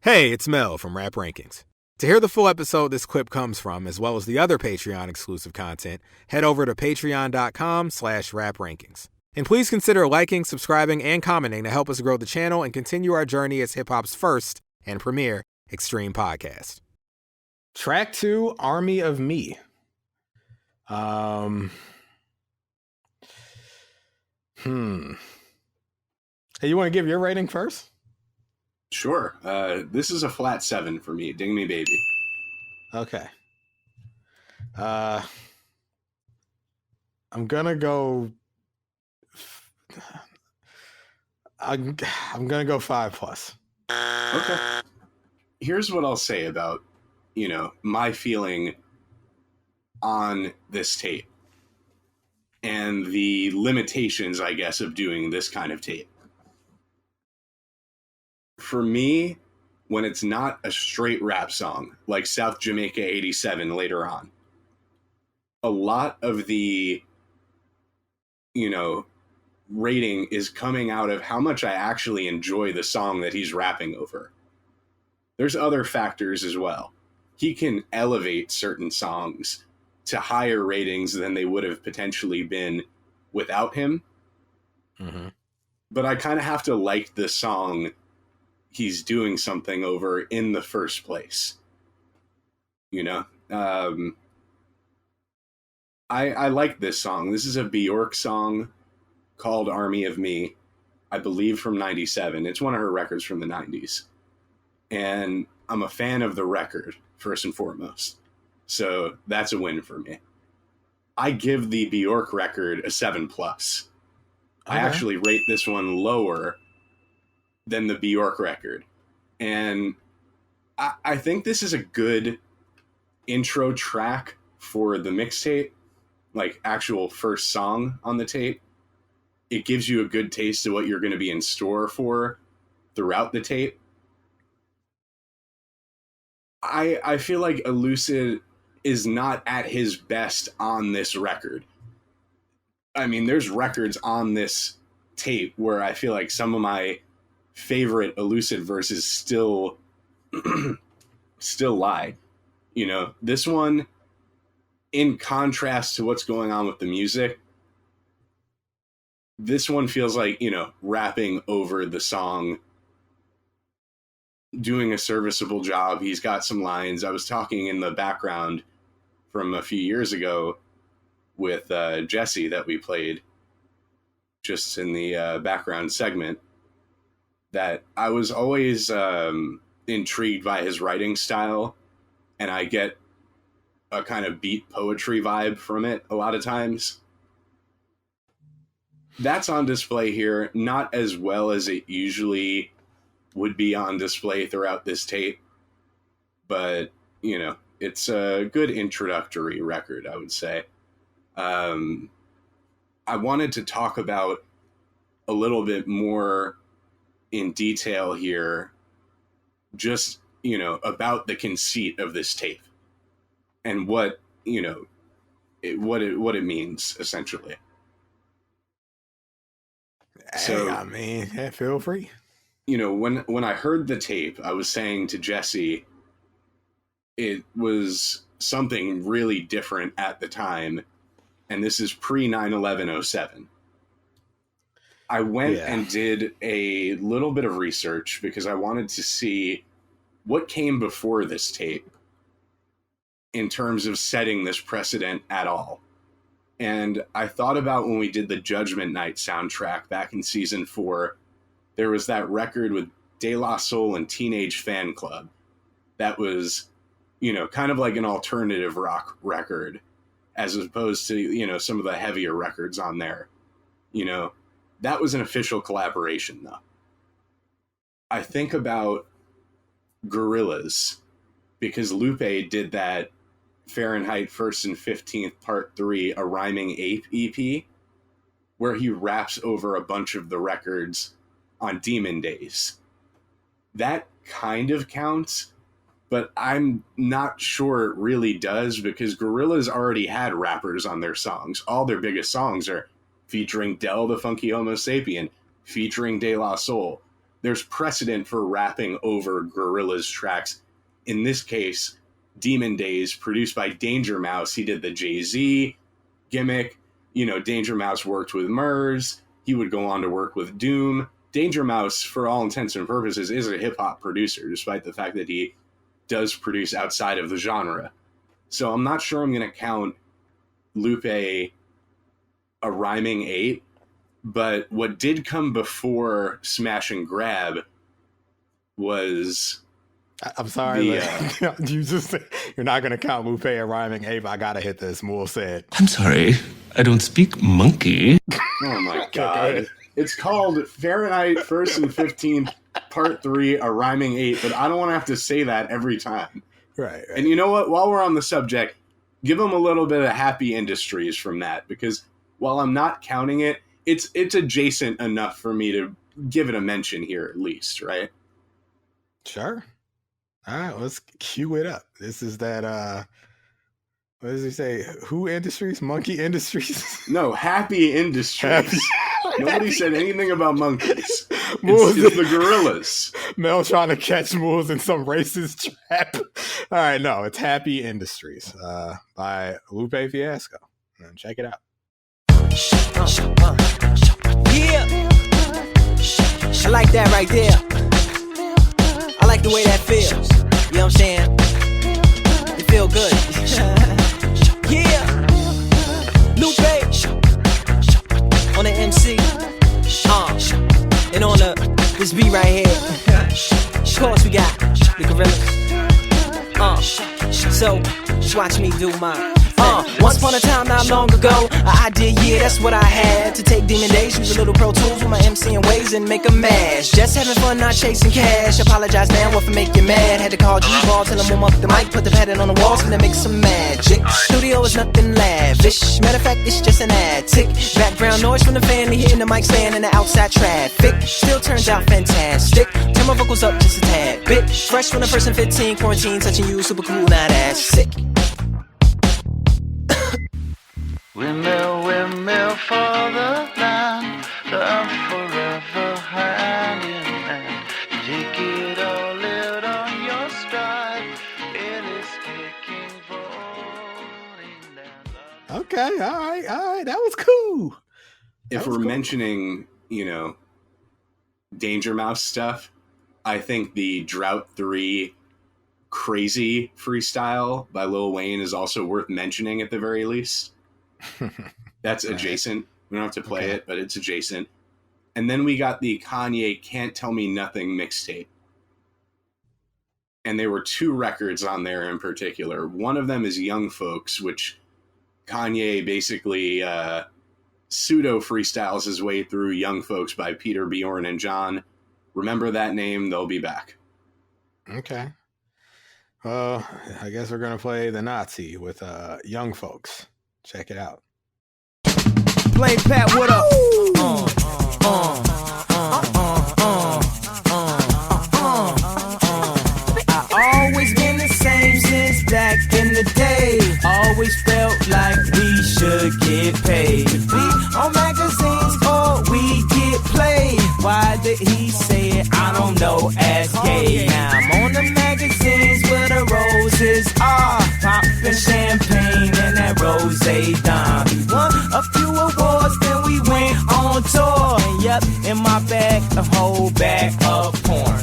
Hey, it's Mel from Rap Rankings. To hear the full episode this clip comes from, as well as the other Patreon-exclusive content, head over to patreon.com/raprankings. And please consider liking, subscribing, and commenting to help us grow the channel and continue our journey as hip-hop's first and premier extreme podcast. Track 2, Army of Me. Hey, you want to give your rating first? Sure. This is a flat 7 for me. Ding me, baby. Okay. I'm gonna go. I'm gonna go 5+. Okay. Here's what I'll say about, my feeling on this tape and the limitations, I guess, of doing this kind of tape. For me, when it's not a straight rap song like South Jamaica 87 later on, a lot of the, rating is coming out of how much I actually enjoy the song that he's rapping over. There's other factors as well. He can elevate certain songs to higher ratings than they would have potentially been without him. Mm-hmm. But I kind of have to like the song he's doing something over in the first place. I like this song. This is a Bjork song called Army of Me, I believe from 97. It's one of her records from the 90s. And I'm a fan of the record, first and foremost. So that's a win for me. I give the Bjork record a 7+. Okay. I actually rate this one lower than the Bjork record. And I think this is a good intro track for the mixtape, like actual first song on the tape. It gives you a good taste of what you're going to be in store for throughout the tape. I feel like Elucid is not at his best on this record. I mean, there's records on this tape where I feel like some of my favorite Elucid verses still lie. This one, in contrast to what's going on with the music, this one feels like, rapping over the song, doing a serviceable job. He's got some lines. I was talking in the background from a few years ago with Jesse that we played just in the background segment, that I was always intrigued by his writing style, and I get a kind of beat poetry vibe from it a lot of times. That's on display here, not as well as it usually would be on display throughout this tape, but, it's a good introductory record, I would say. I wanted to talk about a little bit more in detail here, just, about the conceit of this tape and what, what it means, essentially. Hey, feel free. When I heard the tape, I was saying to Jesse, it was something really different at the time, and this is pre 9/11/07. I went and did a little bit of research because I wanted to see what came before this tape in terms of setting this precedent at all. And I thought about when we did the Judgment Night soundtrack back in season 4, there was that record with De La Soul and Teenage Fan Club that was, kind of like an alternative rock record, as opposed to, some of the heavier records on there. That was an official collaboration, though. I think about Gorillaz, because Lupe did that Fahrenheit 1st and 15th Part 3, a Rhyming Ape EP, where he raps over a bunch of the records on Demon Days. That kind of counts, but I'm not sure it really does, because Gorillaz already had rappers on their songs. All their biggest songs are featuring Del the Funky Homo Sapien, featuring De La Soul. there's precedent for rapping over Gorillaz tracks. In this case, Demon Days, produced by Danger Mouse. He did the Jay-Z gimmick. You know, Danger Mouse worked with Murs. He would go on to work with Doom. Danger Mouse, for all intents and purposes, is a hip-hop producer, despite the fact that he does produce outside of the genre. So I'm not sure I'm going to count Lupe a rhyming 8, but what did come before Smash and Grab was... I'm sorry, but you're not going to count Lupe a rhyming 8, but I got to hit this. Moulz said. I'm sorry, I don't speak monkey. Oh my God. It's called Fahrenheit 1st and 15th, Part 3, a rhyming 8, but I don't want to have to say that every time. Right. And you know what? While we're on the subject, give them a little bit of Happy Industries from that, because while I'm not counting it, it's adjacent enough for me to give it a mention here at least, right? Sure. All right, let's cue it up. This is that, what does he say? Who Industries? Monkey Industries? No, Happy Industries. Nobody said anything about monkeys. It's the Gorillaz. Mel trying to catch Moulz in some racist trap. All right, no, it's Happy Industries by Lupe Fiasco. Check it out. Yeah, I like that right there. I like the way that feels. You know what I'm saying? It feel good. Yeah, Lupe on the MC, and on this beat right here. Of course we got the Gorillaz. So just watch me do mine. Once upon a time, not long ago, I did, yeah, that's what I had. To take Demon Days, use a little Pro Tools with my MCing ways and make a mash. Just having fun, not chasing cash. Apologize now if I make you mad. Had to call G-Ball, tell him warm up the mic, put the pattern on the walls, gonna make some magic. Studio is nothing lavish, matter of fact, it's just an attic. Background noise from the family, hitting the mic stand in the outside traffic. Still turns out fantastic. Turn my vocals up just a tad bit. Fresh from the first and 15, quarantine touching you, super cool, now that's sick. Windmill for the land, the forever hand in hand. Take it all, live on your stride. It is kicking, rolling down. Okay, all right, that was cool. If we're mentioning, you know, Danger Mouse stuff, I think the Drought 3 Crazy freestyle by Lil Wayne is also worth mentioning at the very least. That's adjacent. We don't have to play it, but it's adjacent. And then we got the Kanye Can't Tell Me Nothing mixtape. And there were 2 records on there in particular. One of them is Young Folks, which Kanye basically pseudo freestyles his way through Young Folks by Peter, Bjorn, and John. Remember that name, they'll be back. Okay. Well, I guess we're going to play the Nazi with Young Folks. Check it out. Blame Pat, what up? I always been the same since back in the day. Always felt like we should get paid. We on magazines or we get played. Why did he say it? I don't know. Ask Gay. Now I'm on the magazines where the roses are. Popping champagne and that rose dime. We won a few awards, then we went on tour. And yep, in my bag, a whole bag of porn.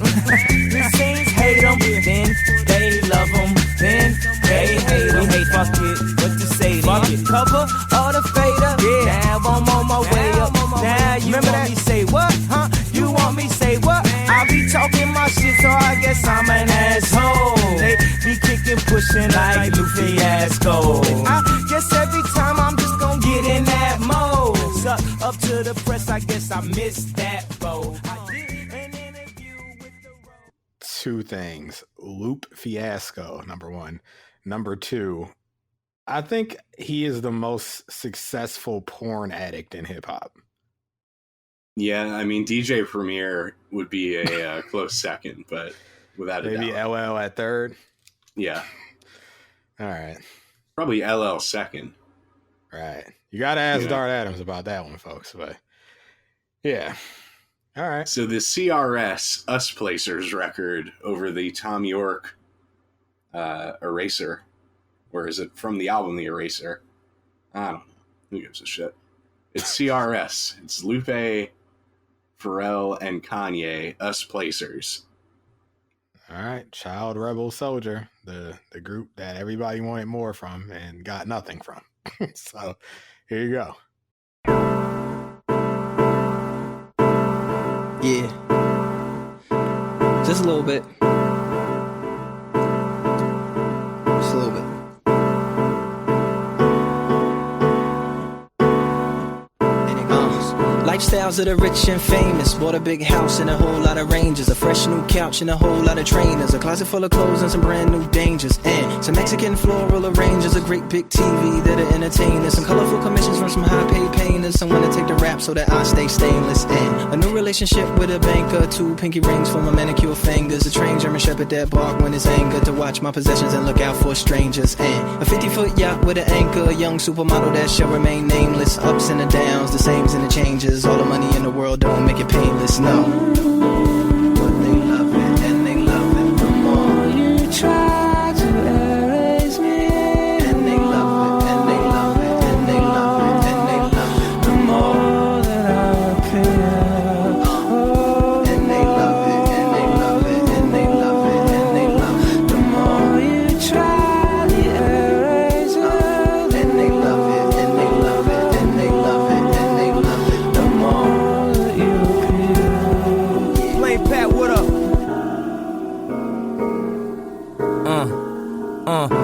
The scenes hate them, then they love them, then they hate them. We hate fuck it, what to say to you? Cover all the fader, yeah. Now I'm on my way up. Now you remember want me say what, huh? You want me say what? I be talking my shit, so I guess I'm an asshole. They be kicking, pushing like Lupe Fiasco. I guess every time I'm just gonna get in that mode. So up to the press, I guess I missed that bow. I did an interview with the road. 2 things. Lupe Fiasco, number 1. Number 2, I think he is the most successful porn addict in hip hop. Yeah, I mean, DJ Premier would be a close second, but without a doubt. Maybe LL at 3rd? Yeah. All right. Probably LL second. Right. You got to ask Dart Adams about that one, folks. But yeah. All right. So the CRS Us Placers record over the Tom York Eraser, or is it from the album The Eraser? I don't know. Who gives a shit? It's CRS. It's Lupe, Pharrell, and Kanye, Us Placers. All right. Child Rebel Soldier, the group that everybody wanted more from and got nothing from. So here you go. Yeah. Just a little bit. Just a little bit. And it goes. Lifestyles of the rich and famous. Bought a big house and a whole lot of ranges. A fresh new couch and a whole lot of trainers. A closet full of clothes and some brand new dangers. And some Mexican floral arrangers. A great big TV that'll entertain us. Some colorful commissions from some high paid painters. Someone to take the rap so that I stay stainless. And a new relationship with a banker. 2 pinky rings for my manicure fingers. A trained German shepherd that bark when it's anger. To watch my possessions and look out for strangers. And a 50-foot yacht with an anchor. A young supermodel that shall remain nameless. Ups and the downs, the sames and the changes. All the money in the world don't make it painless, no. But they love it, and they love it. The more you try to erase me, and they love it, and they love it, and they love it, and they love it. The more that I appear, and they love it, and they love it, and they love it, and they love it. The more you try to erase me, and they love it, and they love it, and they love it, and they love it. Play Pat, what up?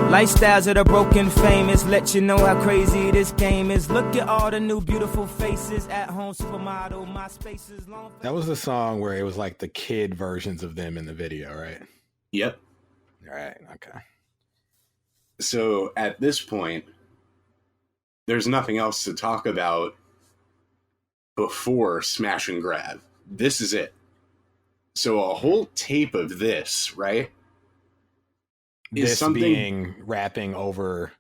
Lifestyles of the broken famous. Let you know how crazy this game is. Look at all the new beautiful faces. At home supermodel, my space is long. That was the song where it was like the kid versions of them in the video, right? Yep. All right. Okay. So at this point, there's nothing else to talk about before Smash and Grab. This is it. So a whole tape of this, right? This being rapping over,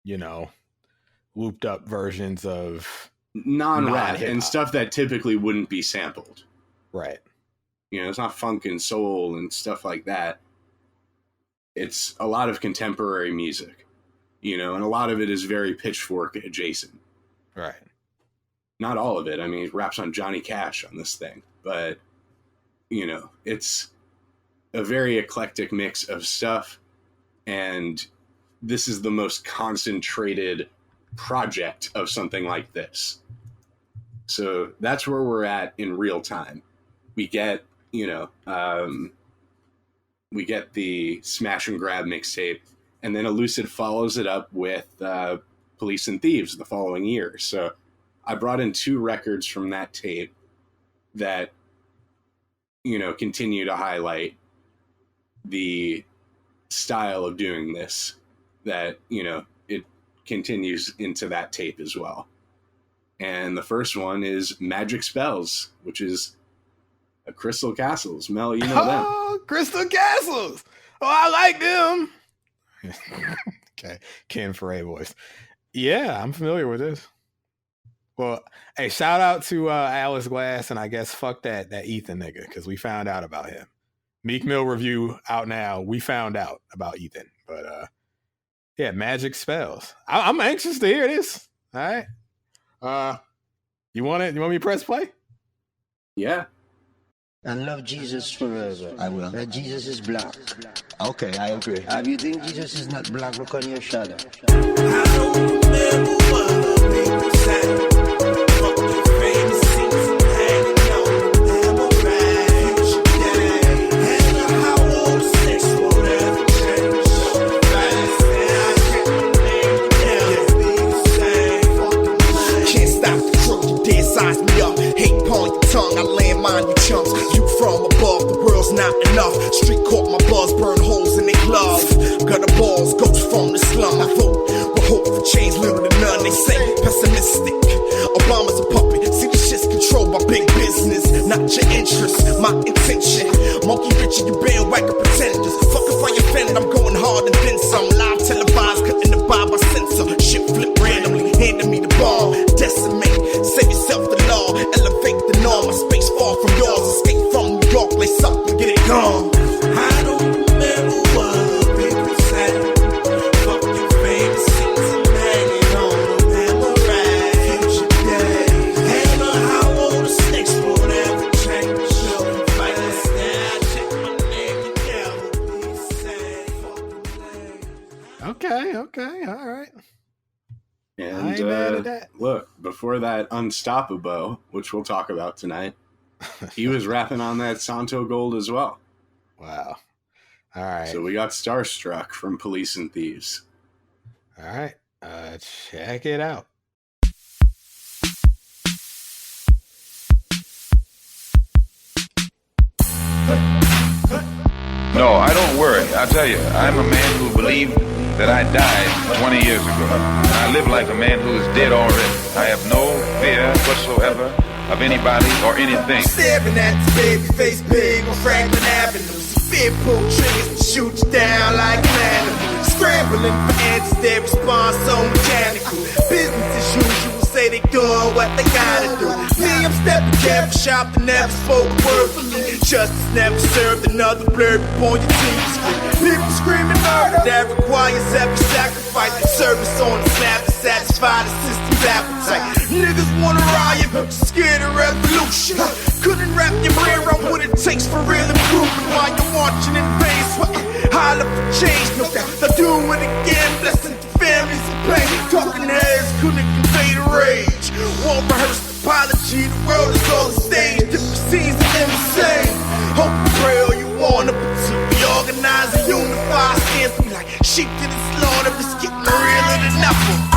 looped up versions of non-rap and stuff that typically wouldn't be sampled. Right. It's not funk and soul and stuff like that. It's a lot of contemporary music, and a lot of it is very Pitchfork adjacent. Right. Not all of it. I mean, he raps on Johnny Cash on this thing, but it's a very eclectic mix of stuff, and this is the most concentrated project of something like this. So that's where we're at in real time. We get, we get the Smash and Grab mixtape, and then Elucid follows it up with Police and Thieves the following year. So I brought in 2 records from that tape that, continue to highlight the style of doing this, that, it continues into that tape as well. And the first one is Magic Spells, which is a Crystal Castles. Mel, you know them. Oh, Crystal Castles. Oh, I like them. Okay. Ken Foray voice. Yeah, I'm familiar with this. Well, hey, shout out to Alice Glass, and I guess fuck that Ethan nigga, because we found out about him. Meek Mill review out now. We found out about Ethan, but yeah, Magic Spells. I'm anxious to hear this. All right, you want it? You want me to press play? Yeah. And love Jesus forever. I will. That Jesus is black. Okay, I agree. If you think Jesus is not black, look on your shadow. I don't remember what the people said. Fucking famous seats hanging on hemorrhage. And how old sex won't ever change so fast. And I can't never be the same. Can't stop the truth, you dead size me up. Hate pawn your tongue, I landmine you chumps. You from above, the world's not enough. Street caught my buzz, burn holes in their gloves. Gutter balls, ghosts from the slum. I vote with hope for change, little to none. They say pessimistic. Obama's a puppet. See the shit's controlled by big business, not your interest, my intention. Monkey Richard, you bandwagon pretenders. Fuck if I offend, I'm going hard and then some. Live televised, cutting the vibe by censor. Shit flip randomly, handing me the ball. Decimate, save yourself the law, elevate the norm. I Okay. All right. I And ain't mad at that. look, before that Unstoppable, which we'll talk about tonight, he was rapping on that Santo Gold as well. Wow. All right. So we got Starstruck from Police and Thieves. All right. Check it out. No, I don't worry. I tell you, I'm a man who believed that I died 20 years ago. And I live like a man who is dead already. I have no fear whatsoever of anybody or anything. Staring at the baby face big on Franklin Avenue. Spit pull triggers to shoot you down like an animal. Scrambling for answers that respond so mechanical. Business as usual, say they doing what they gotta do. Me, I'm stepping careful, shop that never spoke a word for me. Justice never served another blurry point your TV screen. People screaming murder that requires every sacrifice. Service on the slab to satisfy the system's appetite. Niggas wanna riot, but scared of revolution. Couldn't wrap your brain around what it takes for real improvement. While you're watching in vain, sweating, holler for change. No doubt, they'll do it again. Blessing to families in pain. Talking heads couldn't convey the rage. Won't rehearse apology. The world is all a stage. Different scenes are insane. Hope and pray all you want, but to be organized and unified. Stands be like sheep to the slaughter. It's getting realer than ever.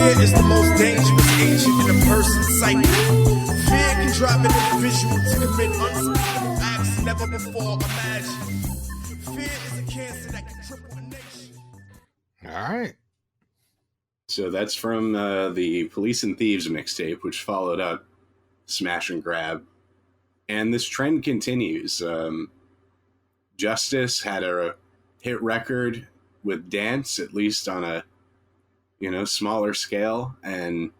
Fear is the most dangerous agent in a person's psyche. Fear can drive an individual to commit unspeakable acts never before imagined. Fear is a cancer that can cripple a nation. All right. So that's from the Police and Thieves mixtape, which followed up Smash and Grab. And this trend continues. Justice had a hit record with Dance, at least on a smaller scale, and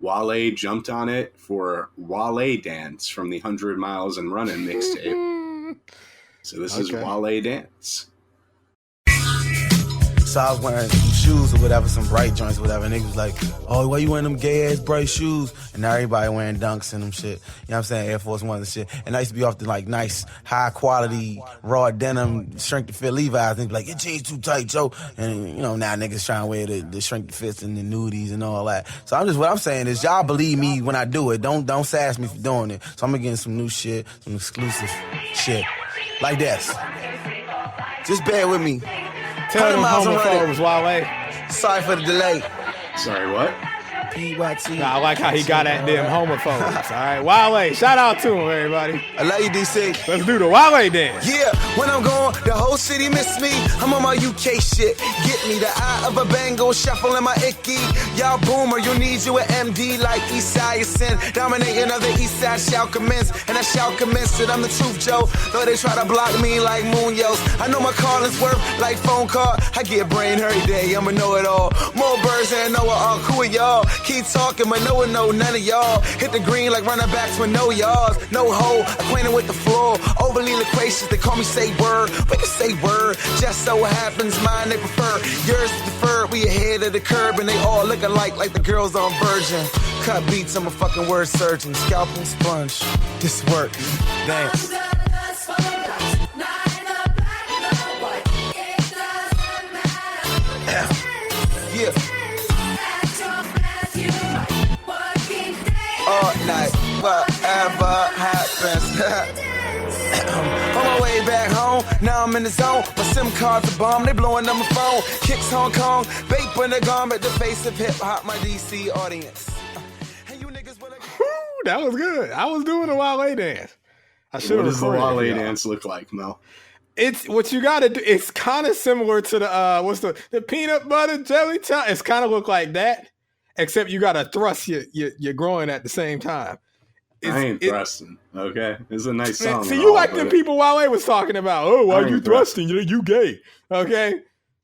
Wale jumped on it for Wale Dance from the 100 Miles and Running mixtape. So this is Wale Dance. So I was wearing some shoes or whatever, some bright joints or whatever, and niggas was like, oh, why you wearing them gay-ass bright shoes? And now everybody wearing Dunks and them shit. You know what I'm saying? Air Force Ones and shit. And I used to be off the, like, nice, high-quality, raw denim, shrink-to-fit Levi's. And they'd be like, your jeans too tight, Joe. And, now niggas trying to wear the shrink-to-fits and the nudies and all that. So what I'm saying is, y'all believe me when I do it. Don't sass me for doing it. So I'm gonna get some new shit, some exclusive shit. Like this. Just bear with me. Tell them homophobes, Wale. Sorry for the delay. Sorry, what? PYT. Nah, I like how he got at them homophobes. All right, Wale, shout out to him, everybody. I love you, DC. Let's do the Wale dance. Yeah, when I'm gone, the whole city miss me. I'm on my UK shit. Get me the eye of a Bengal, shuffling my icky. Y'all boomer, you need you an MD like Eastside Sin. Dominating of the Eastside shall commence, and I shall commence it. I'm the truth, Joe. Though they try to block me like Munoz. I know my calling's worth like phone call. I get brain every day. I'ma know it all. More birds than Noah. All cool, y'all. Keep talking, but no one know none of y'all. Hit the green like running backs with no yards. No hole, acquainted with the floor. Overly loquacious, they call me say word. We can say word, just so happens mine they prefer. Yours is deferred, we ahead of the curb. And they all look alike like the girls on Virgin. Cut beats, I'm a fucking word surgeon. Scalpel sponge, this work. Dance. Yeah. All night, whatever happens. On my way back home, now I'm in the zone. My SIM card's a bomb, they blowing up my phone. Kicks Hong Kong, baked when the garment, the face of hip hop, my DC audience. And you niggas will that was good. I was doing a Wale dance. I should have. What does the Wale dance look like, Mel? It's what you gotta do. It's kind of similar to the peanut butter jelly time. It's kind of look like that. Except you gotta thrust your groin at the same time. I ain't thrusting. Okay, it's a nice song. See, you like them people Wale was talking about. Oh, why are you thrusting? You gay? Okay,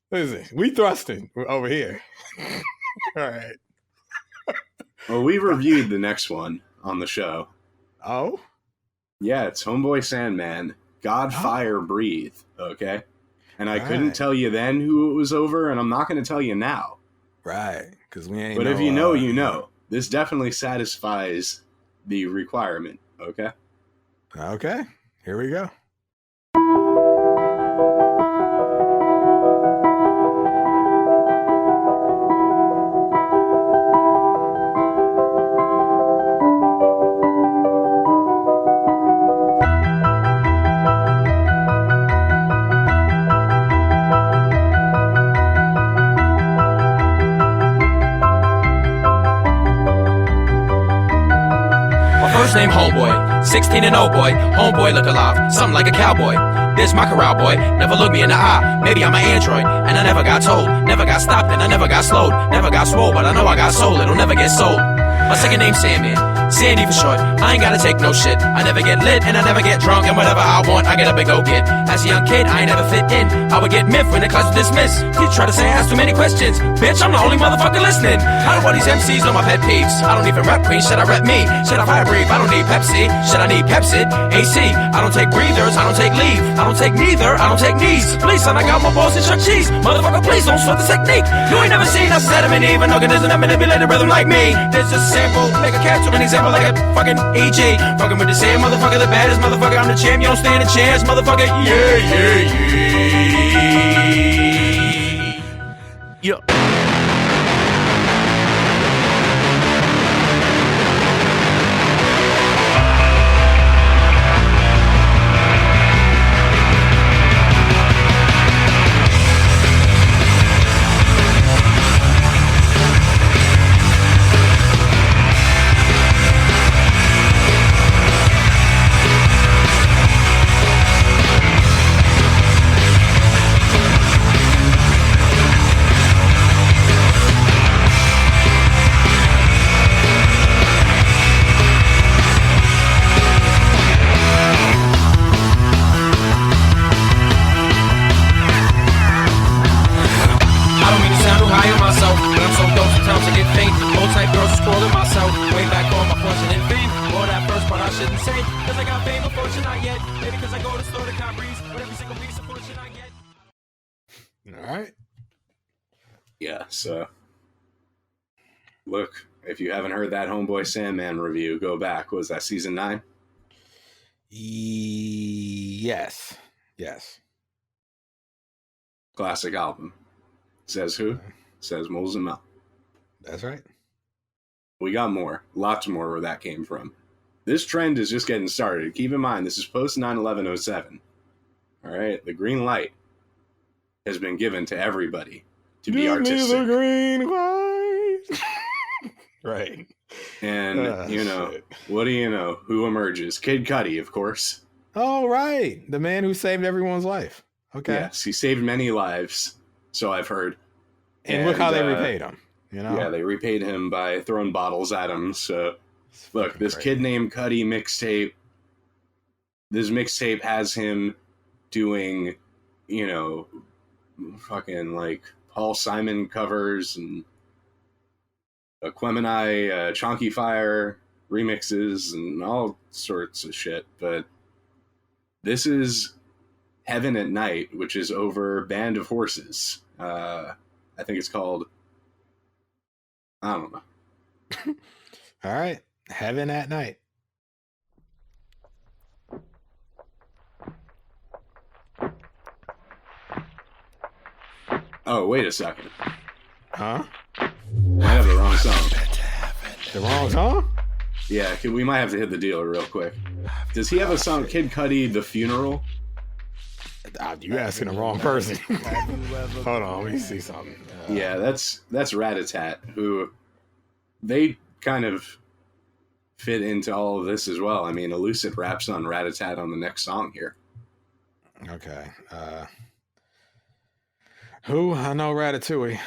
listen, we thrusting over here. All right. Well, we reviewed the next one on the show. Oh? Yeah, it's Homeboy Sandman, God, Fire, Breathe, okay? And I couldn't tell you then who it was over, and I'm not going to tell you now. Right, because we ain't But if you know, you know. This definitely satisfies the requirement, okay? Okay, here we go. First name Homeboy, 16 and old boy, homeboy look alive, something like a cowboy. This my corral boy, never look me in the eye, maybe I'm an android, and I never got told, never got stopped and I never got slowed, never got swole, but I know I got soul, it'll never get sold. My second name's Sandman, Sandy for short, I ain't gotta take no shit, I never get lit and I never get drunk, and whatever I want, I get up and go get. As a young kid, I ain't never fit in, I would get miffed when the class was dismissed. Kids try to say I ask too many questions, bitch, I'm the only motherfucker listening. How do all these MCs know my pet peeves? I don't even rep Queen, should I rep me? Should I fire breathe? I don't need Pepsi, should I need Pepsid? AC, I don't take breathers, I don't take leave, I don't take neither, I don't take knees. Please, son, I got my balls and Chuck cheese. Motherfucker, please don't sweat the technique. You ain't never seen a sediment, even organism that manipulate the rhythm like me. This is a sample, make a cat to an example like a fucking EG. Fucking with the same motherfucker, the baddest motherfucker, I'm the champ, you don't stand a chance, motherfucker. Yeah, yeah, yeah. Yeah. So, look, if you haven't heard that Homeboy Sandman review, go back. Was that season 9? Yes. Classic album. Says who? Says Moulz Mel. That's right. We got more. Lots more where that came from. This trend is just getting started. Keep in mind, this is post 9/11/07. All right? The green light has been given to everybody. To be artistic. Me the green light. Right. And, shit. What do you know? Who emerges? Kid Cudi, of course. Oh, right. The man who saved everyone's life. Okay. Yes, he saved many lives, so I've heard. And look how they repaid him. Yeah, they repaid him by throwing bottles at him. So, look, this Kid Named Cudi mixtape, this mixtape has him doing, fucking, like, Paul Simon covers and Aquemini, Chonky Fire remixes and all sorts of shit. But this is Heaven at Night, which is over Band of Horses. I think it's called, I don't know. All right. Heaven at Night. Oh, wait a second. Huh? I have the wrong song. The wrong song? Yeah, we might have to hit the dealer real quick. Does he have a song, Kid Cudi, The Funeral? You asking the wrong person. Hold on, let me see something. Yeah, that's Rat-a-Tat, who they kind of fit into all of this as well. I mean, Elucid raps on Rat-a-Tat on the next song here. Okay. Who? I know Ratatouille.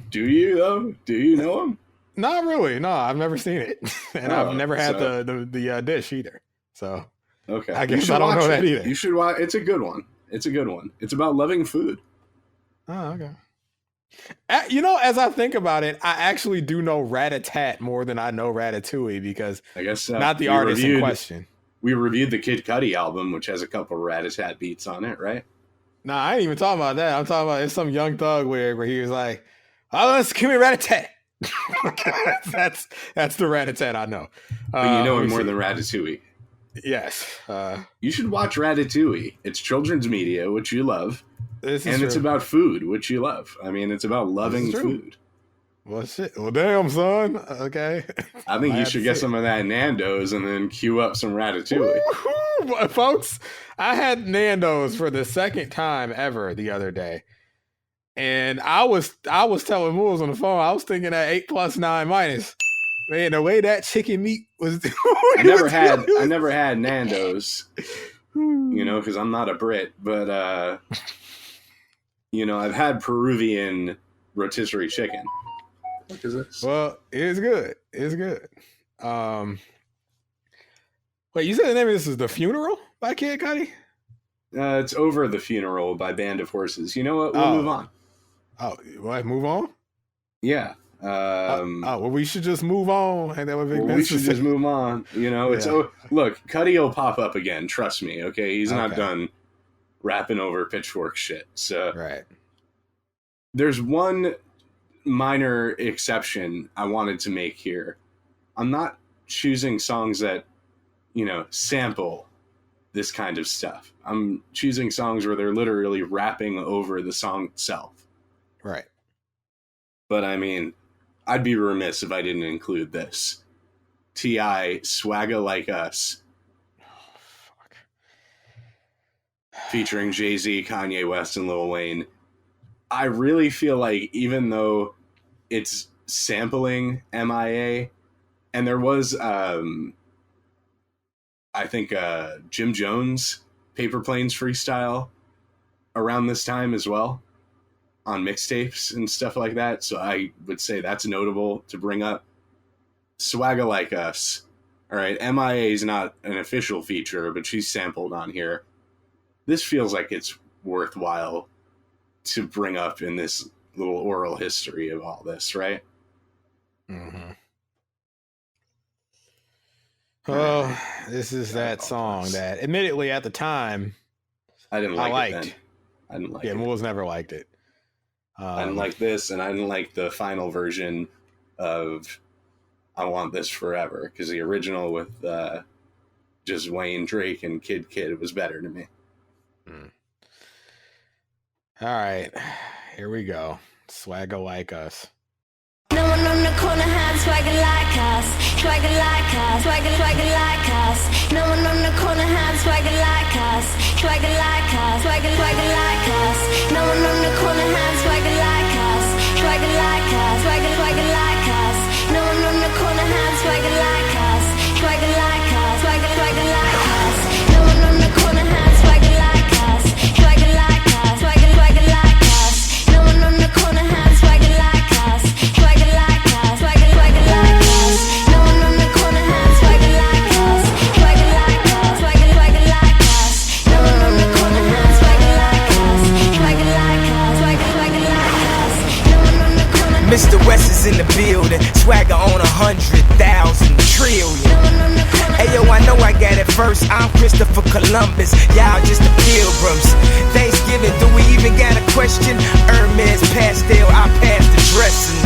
Do you, though? Do you know him? Not really. No, I've never seen it. And I've never had the dish either. So, okay. I guess I don't know that either. You should watch. It's a good one. It's a good one. It's about loving food. Oh, okay. You know, as I think about it, I actually do know Rat-a-Tat more than I know Ratatouille because I guess not the artist in question. We reviewed the Kid Cudi album, which has a couple Rat-a-Tat beats on it, right? Nah, I ain't even talking about that. I'm talking about it's some Young Thug lyric where he was like, "Oh, let's give me Rat-a-Tat." that's the Rat-a-Tat I know. But you know him more than Ratatouille. Yes. You should watch Ratatouille. It's children's media, which you love. It's about food, which you love. I mean, it's about loving food. Well, shit. Well, damn, son. Okay. I think you should get some of that Nando's and then queue up some Ratatouille. Woo-hoo, folks, I had Nando's for the second time ever the other day. And I was telling Moulz on the phone, I was thinking that 8 plus 9 minus. Man, the way that chicken meat was. I never had Nando's, you know, because I'm not a Brit, but you know, I've had Peruvian rotisserie chicken. What is this? Well, it's good. It's good. Wait, you said the name of this is The Funeral by Kid Cudi? It's Over the Funeral by Band of Horses. You know what? We'll move on. Oh, what? Move on? Yeah. Well, we should just move on. And that would make we should just move on. You know, it's look, Cudi will pop up again. Trust me. Okay, he's not done rapping over Pitchfork shit. So right. There's one minor exception I wanted to make here. I'm not choosing songs that, you know, sample this kind of stuff. I'm choosing songs where they're literally rapping over the song itself. Right. But I mean, I'd be remiss if I didn't include this. T.I. Swagger Like Us. Oh, fuck. Featuring Jay-Z, Kanye West, and Lil Wayne. I really feel like even though it's sampling MIA, and there was, I think, Jim Jones, Paper Planes Freestyle around this time as well on mixtapes and stuff like that. So I would say that's notable to bring up. Swagger Like Us. All right, MIA is not an official feature, but she's sampled on here. This feels like it's worthwhile to bring up in this little oral history of all this, right? Mm-hmm. Oh, this is that song that, admittedly, at the time, I didn't like liked. it then. I didn't like it. Yeah, Moulz never liked it. I didn't like this, and I didn't like the final version of I Want This Forever, because the original with just Wayne, Drake, and Kid was better to me. All right, here we go. Swagger Like Us. No one on the corner had swagger like us. Swagger like us. Swagger like us. No one on the corner had swagger like us. Swagger like us. Swagger like us. No one on the corner had swagger like us. Swagger like us. Swagger like us. No one on the corner had swagger like us. Swagger like us. Swagger like us. No one on the corner had swagger like us. Swagger like us. Swagger like us. No one on the corner had swagger like us. Swagger like us. Swagger like us. No one on the corner had swagger like us. Swagger like us. Swagger like us. No one on the corner had swagger like us. Swagger like us. Swagger like us. No one on the corner. Mr. West is in the building. Swagger on 100,000 trillion. Ayo, I know I got it first. I'm Christopher Columbus. Y'all just the pilgrims. Thanksgiving, do we even got a question? Hermes pastel, I pass the dressing.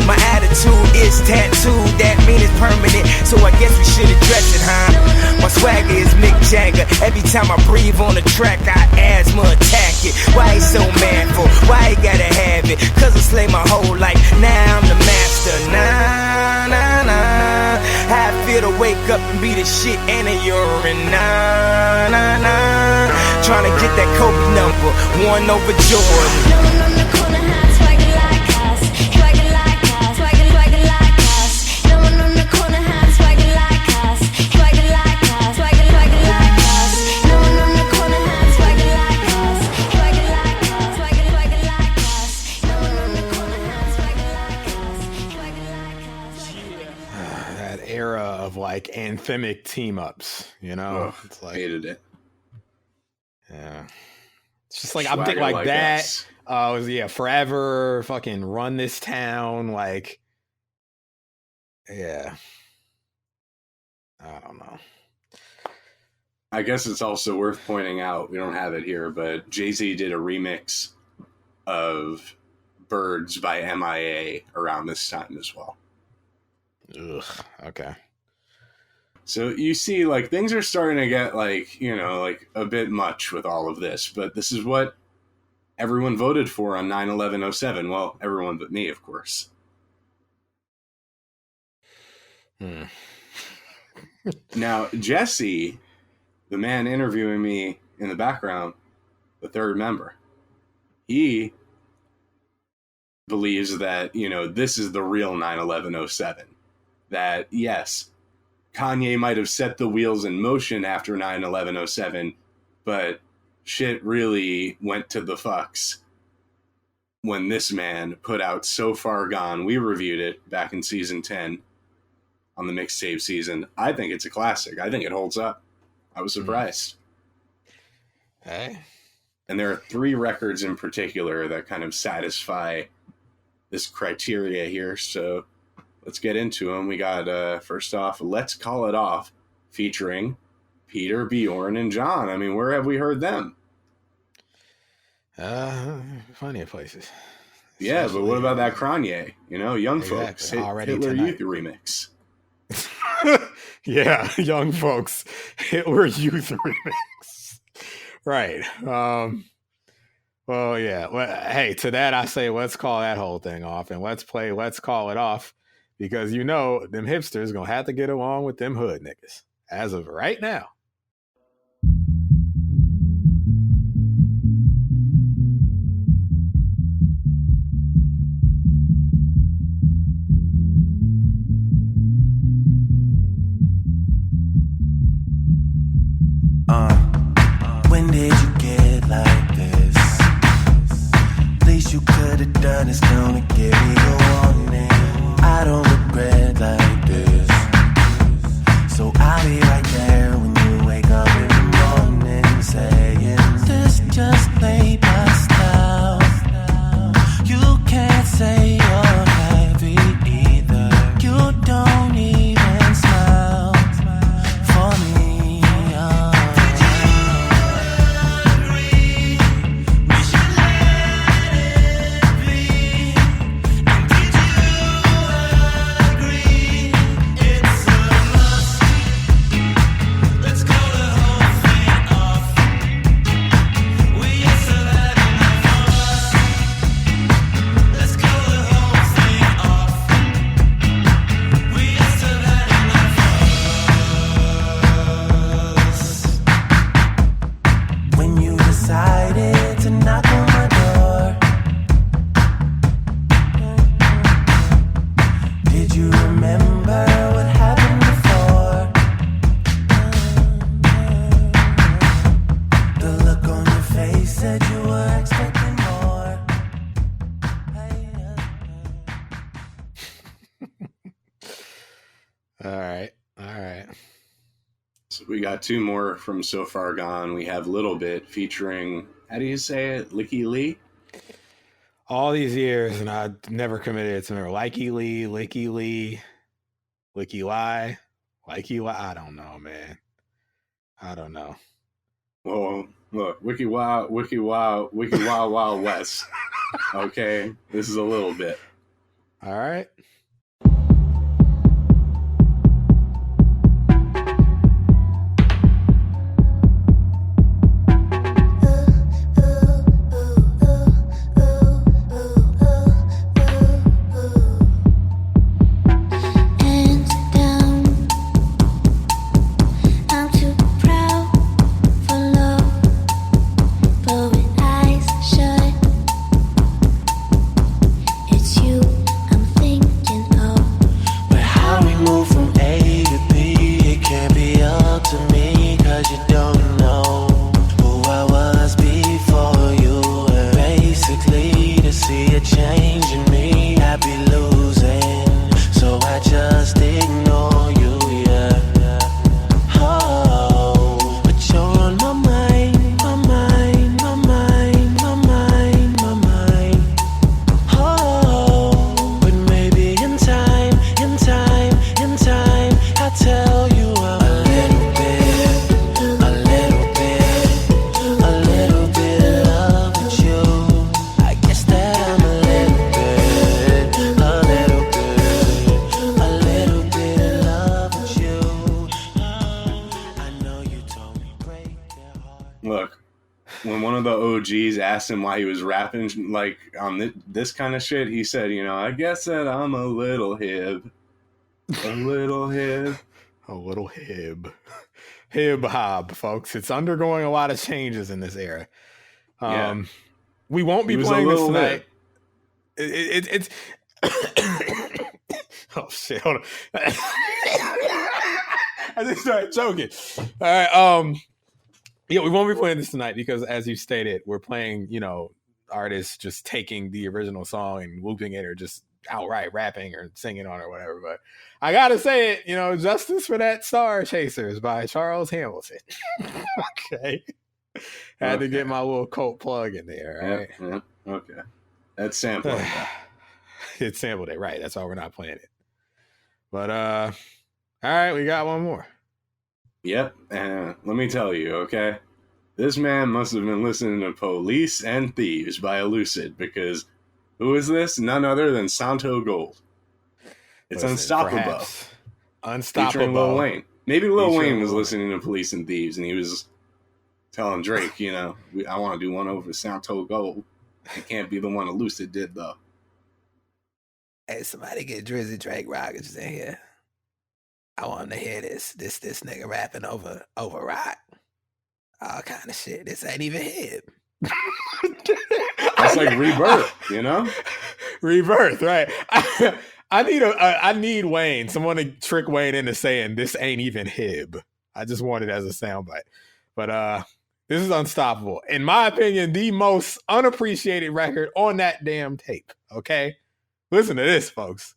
My attitude is tattooed, that mean it's permanent. So I guess we should address it, huh? My swagger is Mick Jagger. Every time I breathe on the track, I asthma attack it. Why he so manful? Why he gotta have it? Cause I slay my whole life. Now I'm the master. Nah, nah, nah. How I feel to wake up and be the shit and a urine. Nah, nah, nah. Tryna get that Kobe number, 1 over Jordan. No one on the corner had swagger like us. Swagger like us. Swagger like us. No one on the corner had swagger like us. Swagger like us. Swagger like us. No one on the corner had swagger like us. Swagger like us. Swagger like us. No one on the corner had swagger like us. Swagger like us. That era of like anthemic team ups, you know? It's like, hated it. yeah. It's just like I'm Swagger thinking like that. Us. Forever, fucking Run This Town, like, yeah. I don't know. I guess it's also worth pointing out, we don't have it here, but Jay-Z did a remix of Birds by MIA around this time as well. Ugh, okay. So you see, like, things are starting to get, like, you know, like, a bit much with all of this, but this is what everyone voted for on 9/11/07. Well, everyone but me, of course. Now, Jesse, the man interviewing me in the background, the third member, he believes that, you know, this is the real 9/11/07. That, yes, Kanye might have set the wheels in motion after 9/11/07, but shit really went to the fucks when this man put out So Far Gone. We reviewed it back in season 10 on the mixtape season. I think it's a classic. I think it holds up. I was surprised. Hey. And there are 3 records in particular that kind of satisfy this criteria here. So let's get into them. We got, first off, Let's Call It Off, featuring Peter, Bjorn, and John. I mean, where have we heard them? Plenty of places. Yeah, but what about that Kanye? You know, Young Folks, Hitler Youth remix. Yeah, Young Folks, Hitler Youth remix. Right. Well, yeah. Well, hey, to that I say, let's call that whole thing off, and let's play Let's Call It Off, because you know them hipsters gonna have to get along with them hood niggas as of right now. When did you get like this? Least you could have done is gonna give me a warning. I don't regret like this, so I'll be right there when you wake up in the morning saying, this just ain't my style. You can't say you're happy either. You don't even smile for me. We got 2 more from So Far Gone. We have Little Bit featuring, how do you say it? Licky Lee? All these years, and I never committed it to remember. Licky Lee, Licky Lee, Licky Lie, Likey Lie. I don't know, man. I don't know. Well, look, Wiki Wild Wild West. Okay, this is a little bit. All right. It's you I'm thinking the OGs asked him why he was rapping like on this kind of shit, he said, I guess that I'm a little hib. A little hib. A little hib. Hib hob, folks. It's undergoing a lot of changes in this era. We won't be playing this tonight. It's oh shit, hold on. I just started choking. All right. Yeah, we won't be playing this tonight because, as you stated, we're playing, artists just taking the original song and looping it or just outright rapping or singing on it or whatever. But I gotta say it, Justice for That Star Chasers by Charles Hamilton. Okay. Had to get my little cult plug in there, right? Yeah. Okay. That's sampling. It sampled it, right. That's why we're not playing it. But, all right, we got one more. Yep, and let me tell you, okay? This man must have been listening to Police and Thieves by Elucid, because who is this? None other than Santo Gold. It's Unstoppable. Unstoppable. Featuring Lil Wayne. Maybe Lil Wayne was listening to Police and Thieves, and he was telling Drake, I want to do one over Santo Gold. It can't be the one Elucid did, though. Hey, somebody get Drizzy Drake Rockets in here. I want to hear this nigga rapping over rock. All kind of shit. This ain't even hip. That's like Rebirth, Rebirth, right? I need Wayne, someone to trick Wayne into saying this ain't even hib. I just want it as a soundbite. But this is Unstoppable. In my opinion, the most unappreciated record on that damn tape. Okay? Listen to this, folks.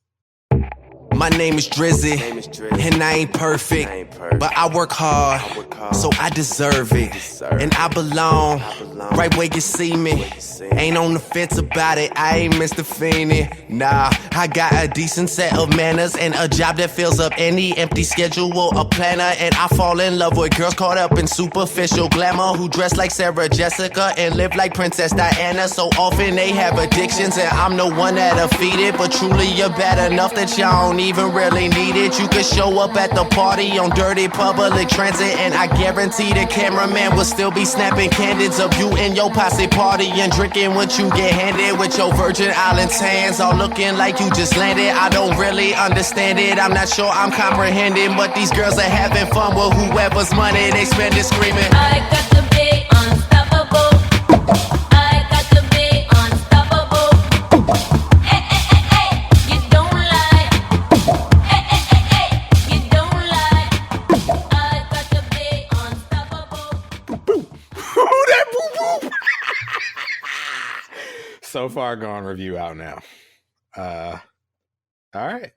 My name is Drizzy, and I ain't perfect, but I work hard, so I deserve it, and I belong right where you see me. Ain't on the fence about it, I ain't Mr. Feeney. Nah, I got a decent set of manners and a job that fills up any empty schedule, a planner, and I fall in love with girls caught up in superficial glamour who dress like Sarah Jessica and live like Princess Diana. So often they have addictions, and I'm the one that'll feed it, but truly you're bad enough that y'all don't even really need it. You can show up at the party on dirty public transit, and I guarantee the cameraman will still be snapping candids of you and your posse party and drinking what you get handed with your Virgin Islands hands all looking like you just landed. I don't really understand it, I'm not sure I'm comprehending, but these girls are having fun with whoever's money they spend it screaming. I got to be unstoppable. I got to be unstoppable. Hey, hey, hey, hey, you don't lie. Hey, hey, hey, hey, you don't lie. I got to be unstoppable. Who that boo boo? So Far Gone review out now. All right.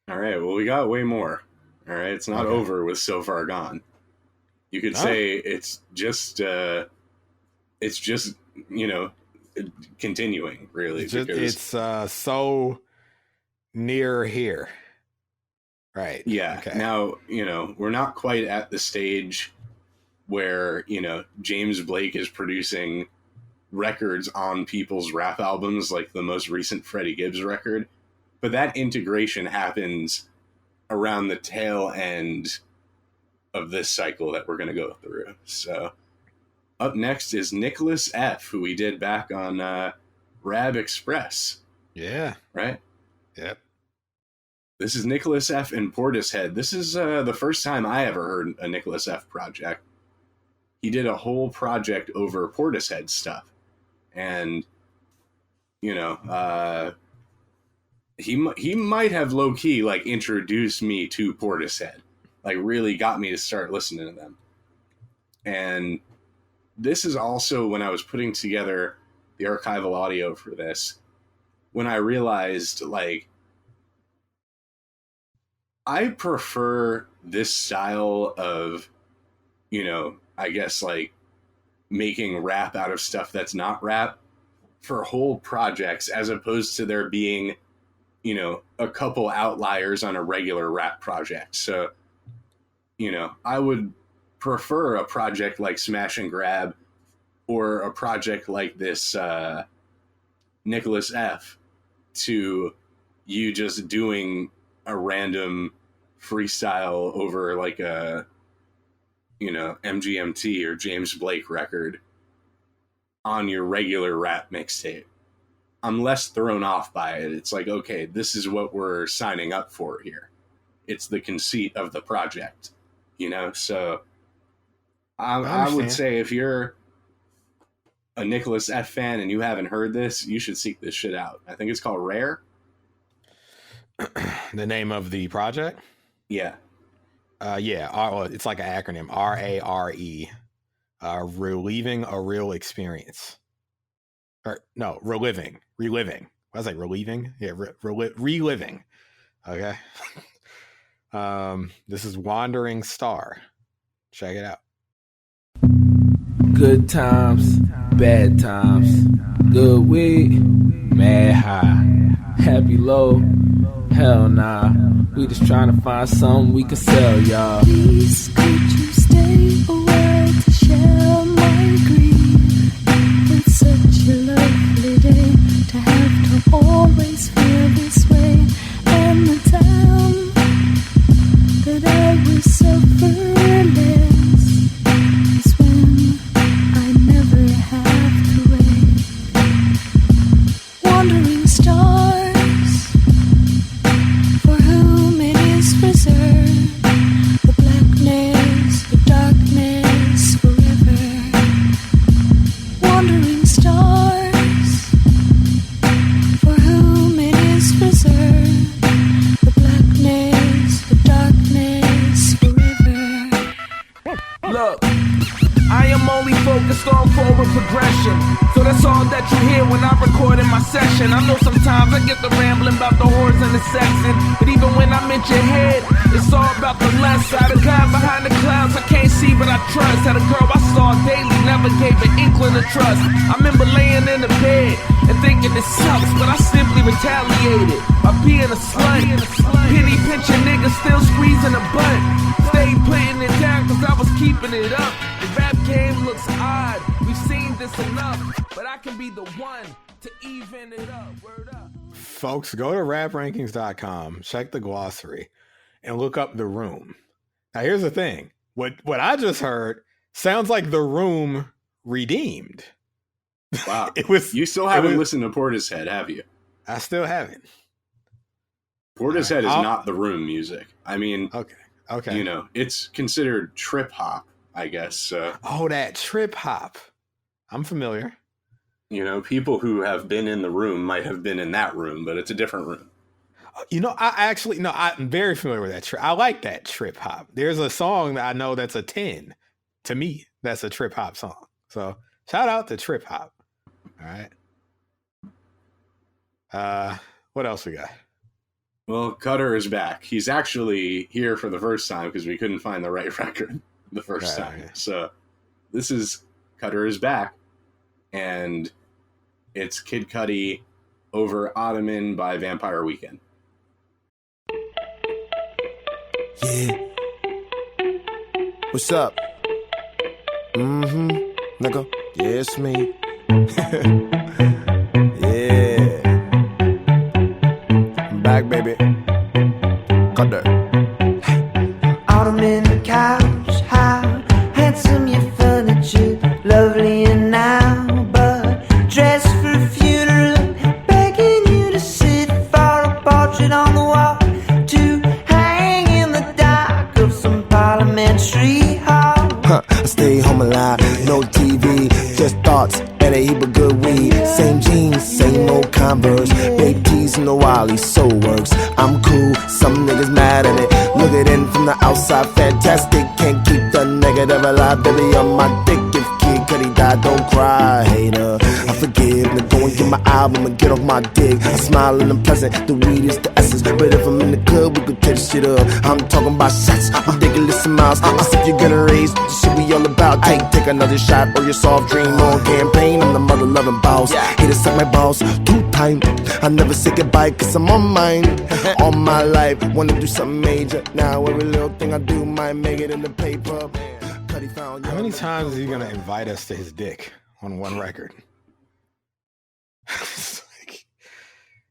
Well, we got way more. All right, it's not over with So Far Gone. You could say it's just continuing, really. It's so near here. Right. Yeah. Okay. Now, we're not quite at the stage where, James Blake is producing records on people's rap albums like the most recent Freddie Gibbs record. But that integration happens around the tail end of this cycle that we're going to go through. So up next is Nicholas F., who we did back on Rab Express. Yeah. Right? Yep. This is Nicholas F. and Portishead. This is the first time I ever heard a Nicholas F. project. He did a whole project over Portishead stuff. And, he might have low-key, introduced me to Portishead. Really got me to start listening to them. And this is also when I was putting together the archival audio for this, when I realized, I prefer this style of, making rap out of stuff that's not rap for whole projects, as opposed to there being, a couple outliers on a regular rap project. So, I would prefer a project like Smash and Grab or a project like this Nicholas F. to you just doing a random freestyle over a, MGMT or James Blake record on your regular rap mixtape, I'm less thrown off by it. It's like, okay, this is what we're signing up for here. It's the conceit of the project, you know? So I would say if you're a Nicholas F fan and you haven't heard this, you should seek this shit out. I think it's called Rare. The name of the project? Yeah. It's like an acronym, RARE. Relieving a real experience. Or no, reliving. I was like relieving. Yeah, reliving. Okay. This is Wandering Star. Check it out. Good times, bad times, good weed, mad high, happy low, hell nah. We just trying to find something we can sell, y'all. Please, could you stay a while to share my grief? It's such a lovely day to have to always feel this way. And the time that I was sufferless is when I never have to wait. Wandering stars, for whom it is reserved, the blackness, the darkness forever. Wandering stars, for whom it is reserved, the blackness, the darkness forever. Look, I am only focused on forward progression, so that's all that you hear when I record in my session. I know sometimes I get the rambling about the whores and the sexing, but even when I'm in your head, it's all about the left side. A guy behind the clouds I can't see but I trust. Had a girl I saw daily, never gave an inkling of trust. I remember laying in the bed and thinking it sucks, but I simply retaliated by being a slut. Penny pinching niggas still squeezing a butt. Stayed putting it down cause I was keeping it up. The rap game looks odd, we've seen this enough, but I can be the one to even it up. Word up. Folks, go to raprankings.com, check the glossary, and look up The Room. Now, here's the thing. What I just heard sounds like The Room redeemed. Wow. You still haven't listened to Portishead, have you? I still haven't. Portishead is not The Room music. I mean, okay. You know, it's considered trip hop, I guess. Oh, that trip hop. I'm familiar. You know, people who have been in The Room might have been in that room, but it's a different room. You know, I'm very familiar with that. I like that trip hop. There's a song that I know that's a 10. To me, that's a trip hop song. So shout out to trip hop. All right. What else we got? Well, Cutter is back. He's actually here for the first time because we couldn't find the right record the first time. Okay. So this is Cutter is back, and it's Kid Cudi over Ottoman by Vampire Weekend. Yeah. What's up? Nigga. Yeah, it's me. Yeah. I'm back, baby. Cut that. Ottoman the couch, how handsome your furniture, lovely and now, but dressed for a funeral, begging you to sit for a portrait on the wall, to hang in the dark of some parliamentary hall. I stay home alive, no TV, just thoughts and a heap of good weed. Same jeans, same old Converse, big tees and the Wally, so works. I'm cool, some niggas mad at it. Look at it from the outside, fantastic. Can't keep the negative alive, baby, on my dick. If Kid Cudi died, don't cry, hater. I forgive, now go and get my album and get off my dick. I smile and I'm pleasant, the weed is the essence. But if I'm in the club, we could tear this shit up. I'm talking about shots, ridiculous amounts. If you're gonna raise, this shit we all about. Take another shot or your soft dream on campaign. I'm the mother loving boss. Here to suck my balls, 2 times. I never say goodbye cause I'm on mine. All my life, wanna do something major. Now every little thing I do might make it in the paper. How many times is he gonna invite us to his dick on one record?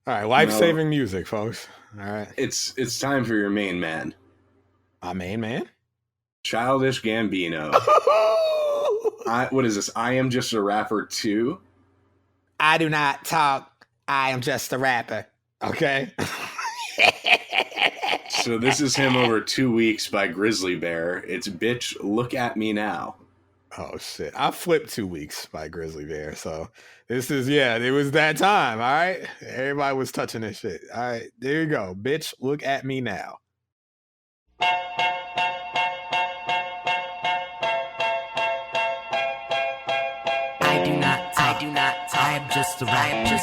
All right, life-saving music, folks. All right. It's time for your main man. My main man? Childish Gambino. What is this? I Am Just a Rapper 2? I do not talk. I am just a rapper. Okay. So this is him over 2 weeks by Grizzly Bear. It's Bitch, Look at Me Now. Oh shit. I flipped 2 weeks by Grizzly Bear. So this is, it was that time. All right. Everybody was touching this shit. All right. There you go. Bitch, look at me now. I do not, I am just a rapper.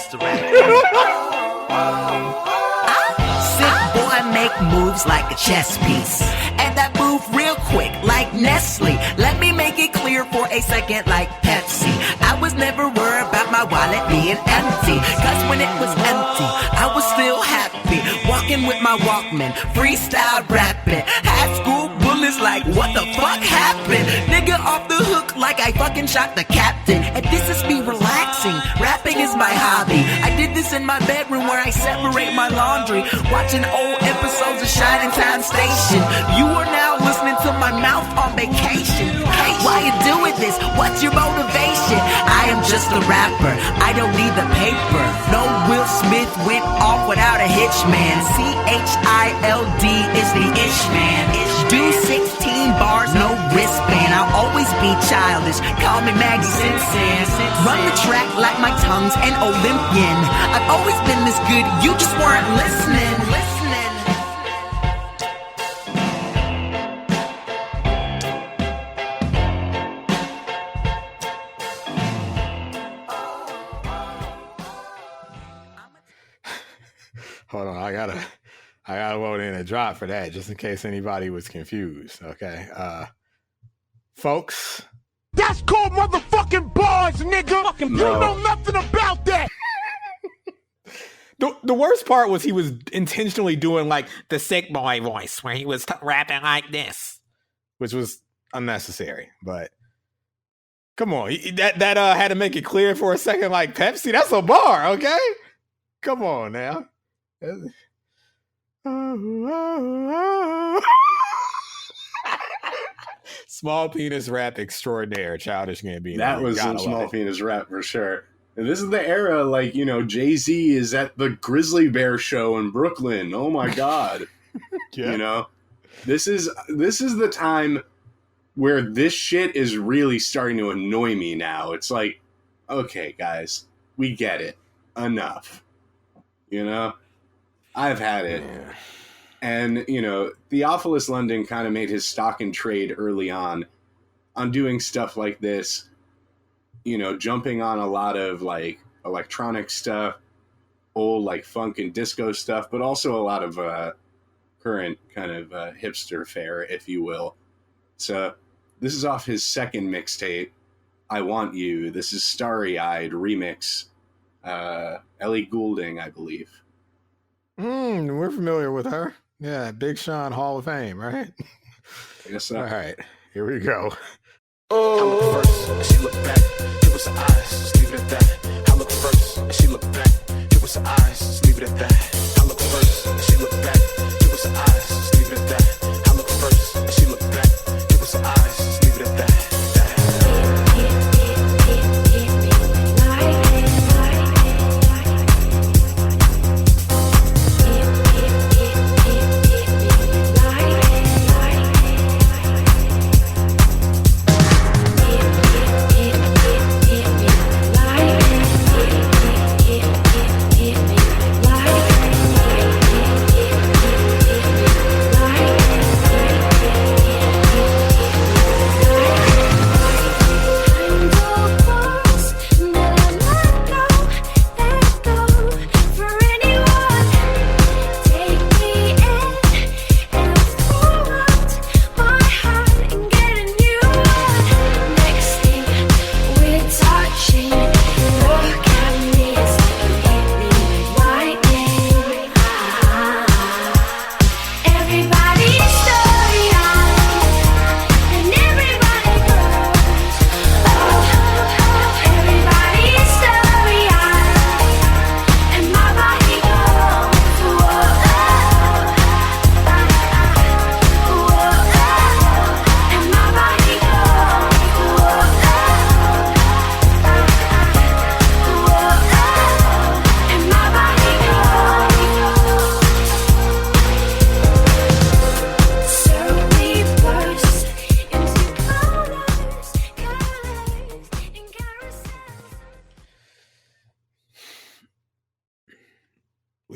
Sick boy make moves like a chess piece. And that move real quick like Nestle. Let me make it clear for a second like Pepsi. I was never worried about my wallet being empty. Cause when it was empty, I was still happy. Walking with my Walkman, freestyle rapping. High school bullets like what the fuck happened? Nigga off the hook like I fucking shot the captain. And this is me relaxing. Rapping is my hobby. I did this in my bedroom where I separate my laundry. Watching old episodes of Shining Time Station. You are now listening to my mouth on vacation. Hey, why you doing this? What's your motivation? I am just a rapper. I don't need the paper. No Will Smith went off without a hitch man. CHILD is the ish man. Do 16 bars, no wristband. I'll always be childish. Call me Maggie Simpson. Run the track like my tongue's an Olympian. I've always been this good. You just weren't listening. Hold on, I gotta load in a drop for that, just in case anybody was confused. Okay, folks. That's called motherfucking bars, nigga. You know nothing about that. The worst part was he was intentionally doing like the sick boy voice, where he was rapping like this, which was unnecessary. But come on, that had to make it clear for a second, like Pepsi. That's a bar, okay? Come on now. Small penis rap extraordinaire, Childish Gambino. That was some small penis rap for sure. And this is the era, like, Jay-Z is at the Grizzly Bear show in Brooklyn. Oh my God. Yeah. This is the time where this shit is really starting to annoy me now. It's like, okay, guys, we get it. Enough. I've had it. Yeah. And, Theophilus London kind of made his stock in trade early on doing stuff like this, jumping on a lot of, like, electronic stuff, old, like, funk and disco stuff, but also a lot of current kind of hipster fare, if you will. So this is off his second mixtape, I Want You. This is Starry Eyed remix. Ellie Goulding, I believe. We're familiar with her. Yeah, Big Sean Hall of Fame, right? I guess so. All right, here we go. I look first, she look back. Give us the eyes, just leave it at that. I look first, she look back. Give us the eyes, just leave it at that. I look first, she look back. Give us the eyes, just leave it at that. I look first, she look back. Give us the eyes, just leave it at that.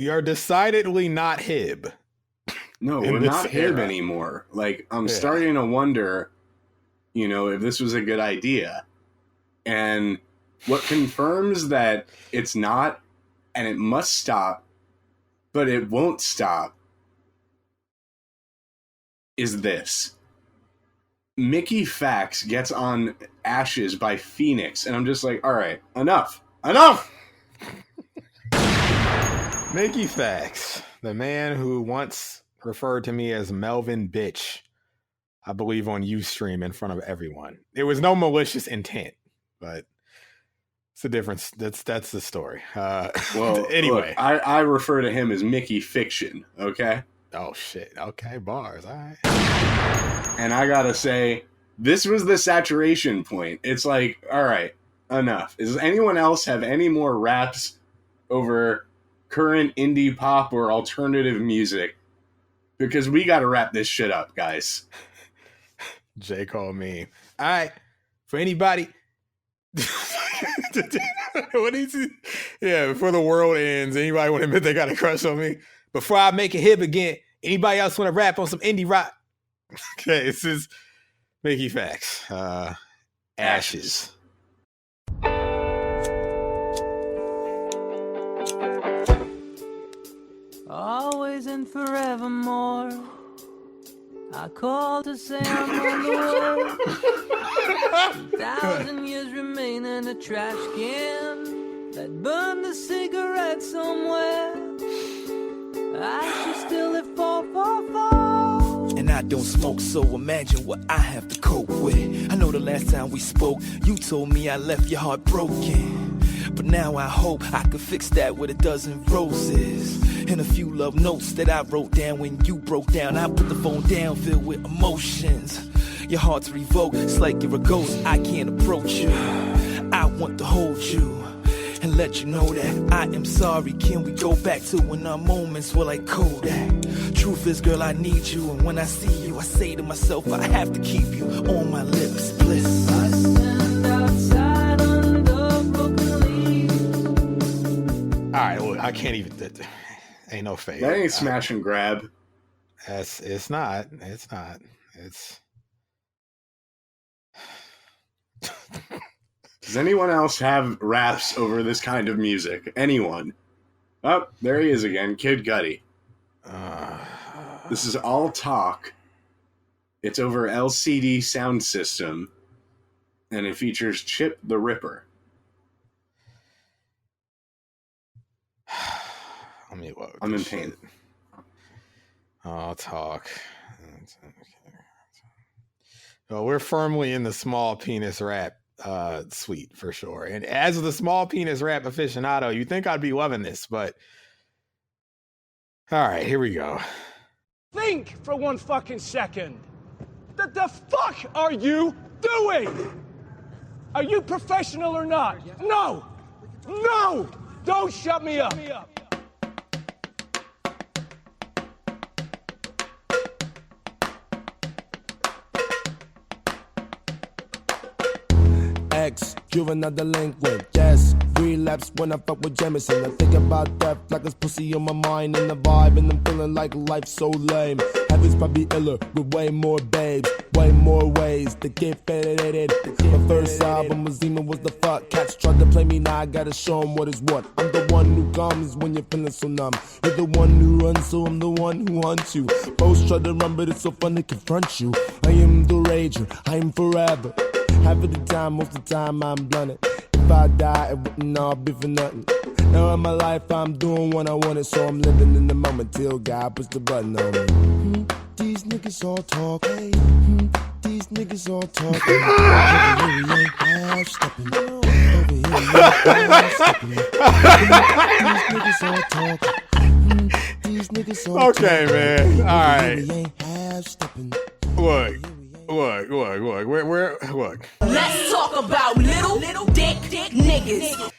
you're decidedly not hib. No, in we're this not hip era. anymore. Like, I'm Yeah. starting to wonder, you know, if this was a good idea. And what confirms that it's not, and it must stop, but it won't stop, is this. Mickey Fax gets on Ashes by Phoenix, and I'm just like, all right, enough. Mickey Fax, the man who once referred to me as Melvin Bitch, I believe on Ustream in front of everyone. There was no malicious intent, but it's a difference. That's the story. Well, anyway, look, I refer to him as Mickey Fiction, okay? Oh, shit. Okay, bars. All right. And I gotta say, this was the saturation point. It's like, all right, enough. Does anyone else have any more raps over current indie pop or alternative music? Because we gotta wrap this shit up, guys. J. Cole meme. All right. For anybody. What is it? Yeah, before the world ends, anybody want to admit they got a crush on me? Before I make it hip again, anybody else want to rap on some indie rock? Okay, this is Mickey Fax. Ashes. Always and forevermore. I call to say I'm on the way. 1,000 years remain in a trash can that burned the cigarette somewhere. I should still live 444. And I don't smoke, so imagine what I have to cope with. I know the last time we spoke, you told me I left your heart broken. But now I hope I could fix that with a dozen roses and a few love notes that I wrote down when you broke down. I put the phone down filled with emotions. Your heart's revoked, it's like you're a ghost. I can't approach you. I want to hold you and let you know that I am sorry. Can we go back to when our moments were like Kodak? Truth is, girl, I need you. And when I see you, I say to myself, I have to keep you on my lips. Bliss. I stand outside under broken leaves. All right, well, I can't even. Ain't no fade. That ain't smash and grab. It's not. Does anyone else have raps over this kind of music? Anyone? Oh, there he is again, Kid Cudi. This is all talk. It's over LCD sound system, and it features Chip the Ripper. Let me load. I'm in pain. I'll talk. Well, we're firmly in the small penis rap suite for sure. And as the small penis rap aficionado, you think I'd be loving this, but all right, here we go. Think for 1 fucking second. What the fuck are you doing? Are you professional or not? No! No! Don't shut me up! Juvenile delinquent, yes. Relapse when I fuck with Jameson. I think about death like it's pussy on my mind and the vibe, and I'm feeling like life's so lame. Heaven's probably iller with way more babes, way more ways to get faded. My first album was Zima was the fuck. Cats tried to play me, now I gotta show 'em what is what. I'm the one who comes when you're feeling so numb. You're the one who runs, so I'm the one who hunts you. Both try to run, but it's so fun to confront you. I am the rager, I am forever. Half of the time, most of the time I'm blunted. If I die, it wouldn't all be for nothing. Now in my life, I'm doing what I wanted, so I'm living in the moment till God puts the button on me. These niggas all talk. These niggas all talk. Over here we ain't half-stepping. Over here we ain't half-stepping. These niggas all talk. These niggas all talk. Okay, man. All right. We ain't half-stepping. Look. Let's talk about little dick niggas.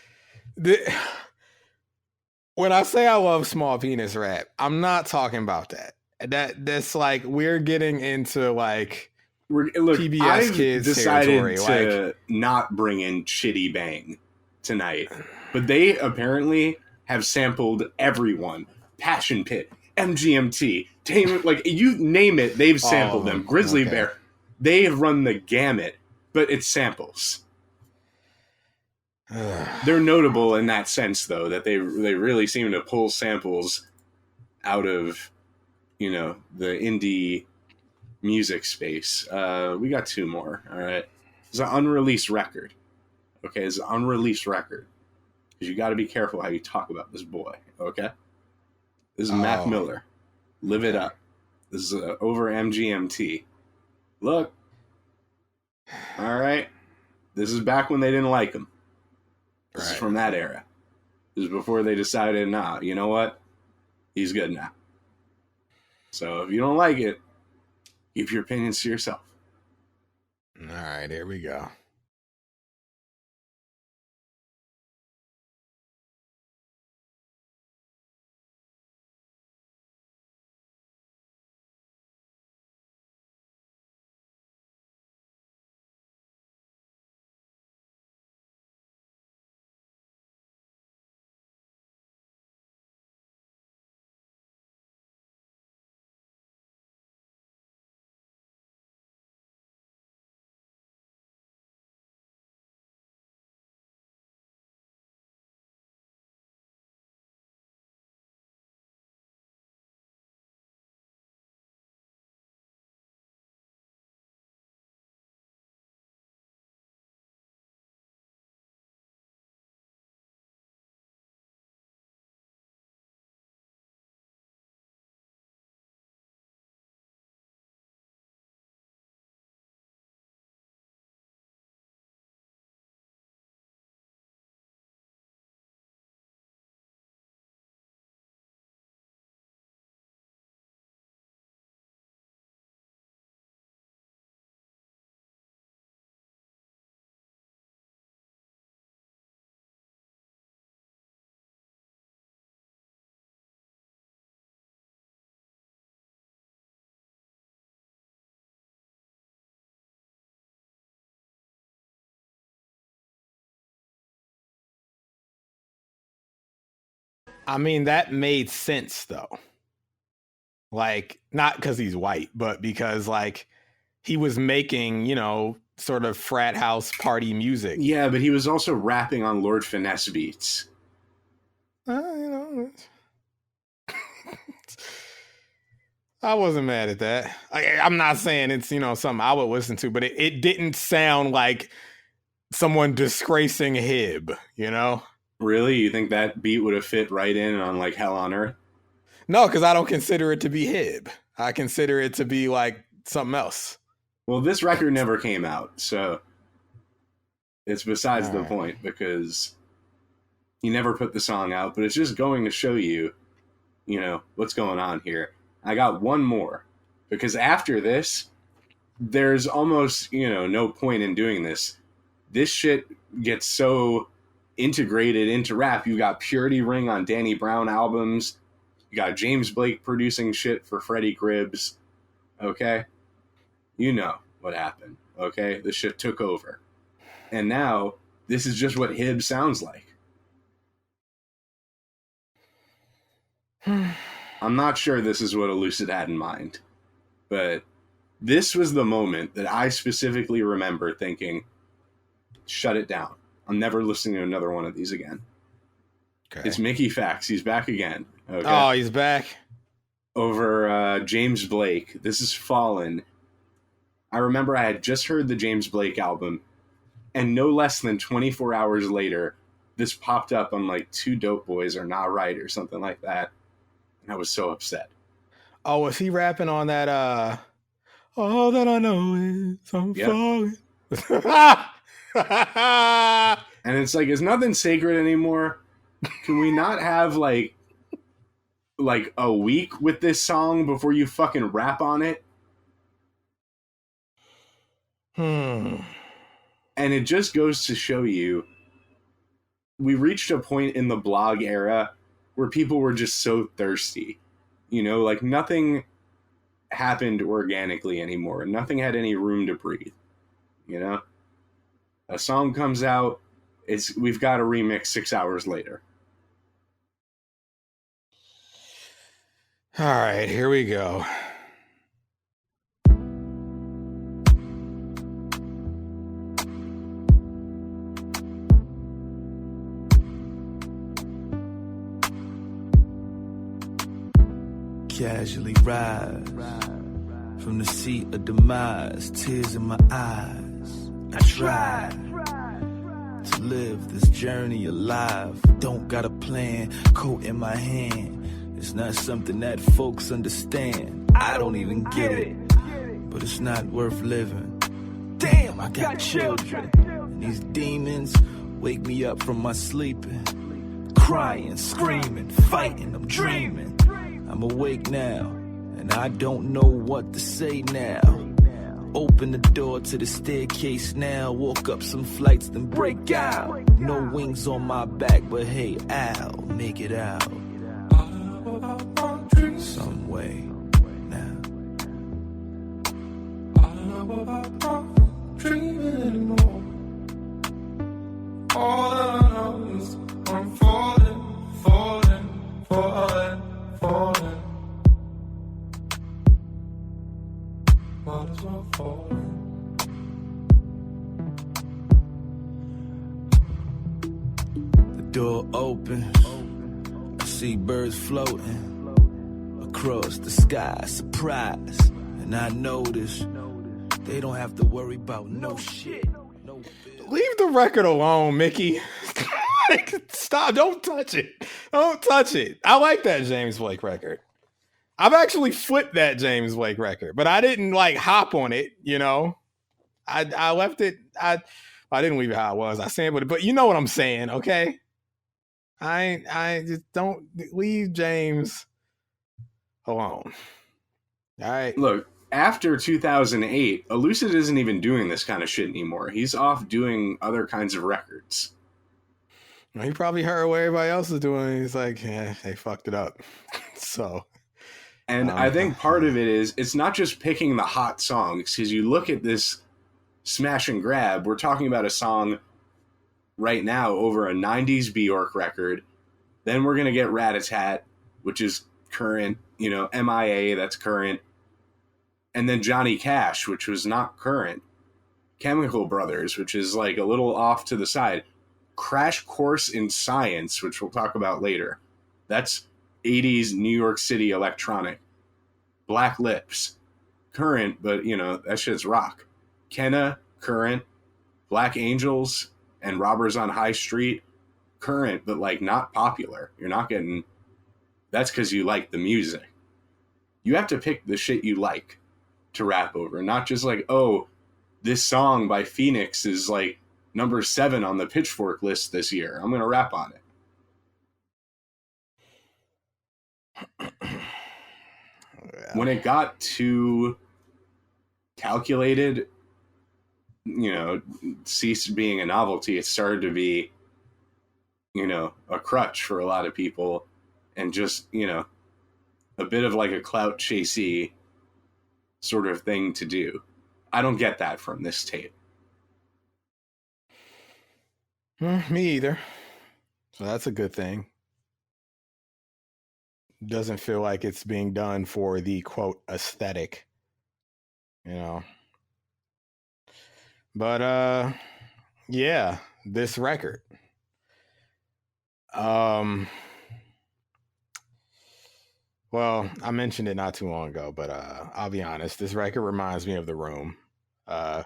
When I say I love small penis rap, I'm not talking about that. That's like we're getting into like PBS I've kids decided territory. to not bring in Chitty Bang tonight, but they apparently have sampled everyone Passion Pit, MGMT, Tame, like you name it, they've sampled them. Grizzly Bear, they have run the gamut, but it's samples. They're notable in that sense, though, that they really seem to pull samples out of, you know, the indie music space. We got two more. All right, it's an unreleased record. Okay, it's an unreleased record because you got to be careful how you talk about this boy. Okay, this is Mac Miller. Live It Up. This is over MGMT. Look, all right, this is back when they didn't like him. This is from that era. This is before they decided, nah, you know what? He's good now. So if you don't like it, keep your opinions to yourself. All right, here we go. I mean, that made sense though. Like, not because he's white, but because like he was making, you know, sort of frat house party music. Yeah, but he was also rapping on Lord Finesse beats. You know, I wasn't mad at that. I'm not saying it's, you know, something I would listen to, but it didn't sound like someone disgracing Hib, you know? Really? You think that beat would have fit right in on like Hell on Earth? No, because I don't consider it to be Hib. I consider it to be like something else. Well, this record never came out, so it's besides the point because he never put the song out, but it's just going to show you, you know, what's going on here. I got one more because after this, there's almost, you know, no point in doing this. This shit gets so integrated into rap. You got Purity Ring on Danny Brown albums. You got James Blake producing shit for Freddie Gibbs. Okay? You know what happened. Okay? The shit took over. And now, this is just what Hib sounds like. I'm not sure this is what Elucid had in mind. But this was the moment that I specifically remember thinking, shut it down. I'm never listening to another one of these again. Okay. It's Mickey Fax. He's back again. Okay. Oh, he's back. Over James Blake. This is Fallen. I remember I had just heard the James Blake album, and no less than 24 hours later, this popped up on like Two Dope Boys or Not Right or something like that. And I was so upset. Oh, was he rapping on that, all that I know is I'm falling. And it's like, is nothing sacred anymore? Can we not have like a week with this song before you fucking rap on it? And it just goes to show you, we reached a point in the blog era where people were just so thirsty. You know, like nothing happened organically anymore. Nothing had any room to breathe. You know? A song comes out, we've got a remix 6 hours later. All right, here we go. Casually rise from the seat of demise, tears in my eyes. I try to live this journey alive. Don't got a plan, coat in my hand. It's not something that folks understand. I don't even get it, but it's not worth living. Damn, I got children, and these demons wake me up from my sleeping. Crying, screaming, fighting, I'm dreaming. I'm awake now, and I don't know what to say now. Open the door to the staircase now. Walk up some flights, then break out. No wings on my back, but hey, I'll make it out. Some way now. I don't know about dreaming anymore. All I know is I'm falling, falling, falling, falling. Might as well falling. The door opens. I see birds floating across the sky, surprise. And I notice they don't have to worry about no shit. Leave the record alone, Mickey. Stop. Don't touch it. Don't touch it. I like that James Blake record. I've actually flipped that James Blake record, but I didn't like hop on it, you know. I left it. I didn't leave it how it was. I sampled it, but you know what I'm saying, okay? I just don't leave James alone. All right. Look, after 2008, Elucid isn't even doing this kind of shit anymore. He's off doing other kinds of records. He probably heard what everybody else is doing. He's like, yeah, they fucked it up. So. And I think part of it is, it's not just picking the hot songs, because you look at this smash and grab, we're talking about a song right now over a 90s Bjork record. Then we're going to get Rat-a-Tat, which is current, you know, MIA, that's current. And then Johnny Cash, which was not current. Chemical Brothers, which is like a little off to the side. Crash Course in Science, which we'll talk about later. That's 80s New York City electronic. Black Lips, current, but you know, that shit's rock. Kenna, current. Black Angels and Robbers on High Street, current, but like not popular. You're not getting, that's because you like the music. You have to pick the shit you like to rap over, not just like, oh, this song by Phoenix is like number 7 on the Pitchfork list this year. I'm going to rap on it. When it got too calculated, you know, ceased being a novelty, it started to be, you know, a crutch for a lot of people and just, you know, a bit of like a clout chasey sort of thing to do. I don't get that from this tape. Me either. So that's a good thing. Doesn't feel like it's being done for the quote aesthetic, you know. But yeah, this record. Well, I mentioned it not too long ago, but I'll be honest, this record reminds me of The Room. It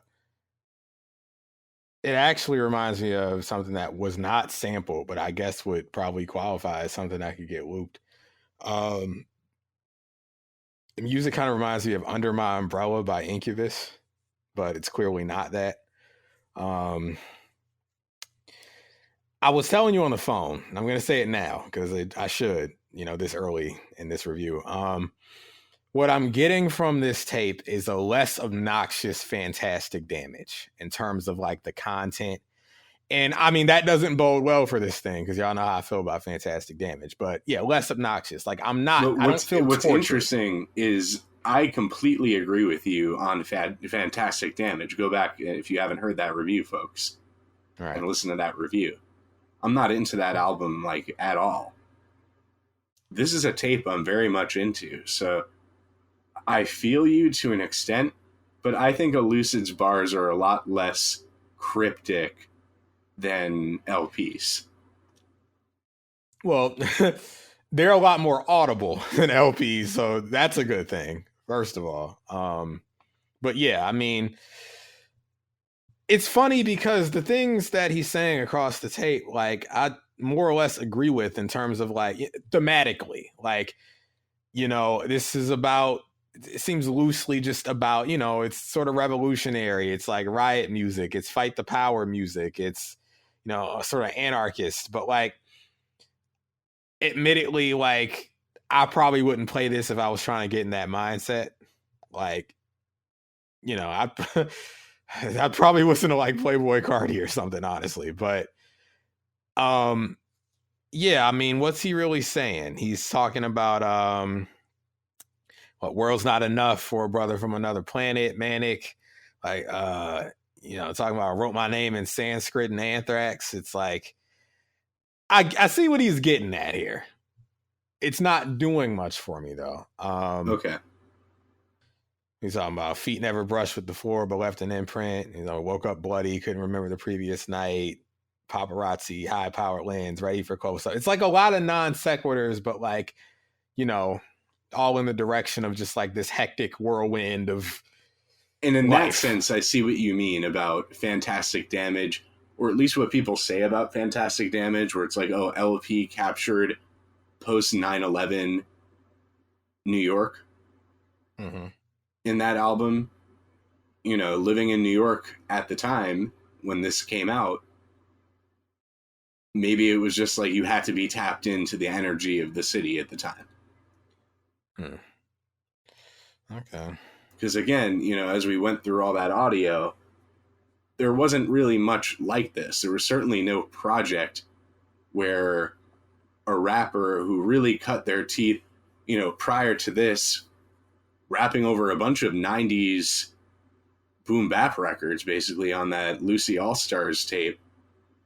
actually reminds me of something that was not sampled, but I guess would probably qualify as something that could get looped. The music kind of reminds me of Under My Umbrella by Incubus, but it's clearly not that. I was telling you on the phone, and I'm going to say it now because I should, you know, this early in this review. What I'm getting from this tape is a less obnoxious Fantastic Damage in terms of like the content. And I mean, that doesn't bode well for this thing because y'all know how I feel about Fantastic Damage. But yeah, less obnoxious. Like I'm not. I don't feel what's tortured. interesting is I completely agree with you on Fantastic Damage. Go back if you haven't heard that review, folks, and listen to that review. I'm not into that album like at all. this is a tape I'm very much into. So I feel you to an extent, but I think Elucid's bars are a lot less cryptic than LP's. Well, they're a lot more audible than LPs, so that's a good thing, first of all. But yeah, I mean, it's funny because the things that he's saying across the tape, like, I more or less agree with in terms of, like, thematically. Like, you know, this is about, it seems loosely just about, you know, it's sort of revolutionary. It's like riot music. It's fight the power music. It's, you know, sort of anarchist. But, like, admittedly, like, I probably wouldn't play this if I was trying to get in that mindset. Like, you know, I probably listen to like Playboy Cardi or something, honestly. But yeah, I mean, what's he really saying? He's talking about what, world's not enough for a brother from another planet, manic, like you know, talking about I wrote my name in Sanskrit and anthrax. It's like, I see what he's getting at here. It's not doing much for me though. Okay. He's talking about feet never brushed with the floor but left an imprint. You know, woke up bloody, couldn't remember the previous night. Paparazzi, high powered lens, ready for close up. It's like a lot of non sequiturs, but like, you know, all in the direction of just like this hectic whirlwind of. And in life. that sense, I see what you mean about Fantastic Damage, or at least what people say about Fantastic Damage, where it's like, oh, LP captured post 9/11 New York. Mm-hmm. In that album, you know, living in New York at the time when this came out, maybe it was just like you had to be tapped into the energy of the city at the time. Okay. Because again, you know, as we went through all that audio, there wasn't really much like this. There was certainly no project where a rapper who really cut their teeth, you know, prior to this, rapping over a bunch of 90s boom bap records, basically on that Lucy All-Stars tape,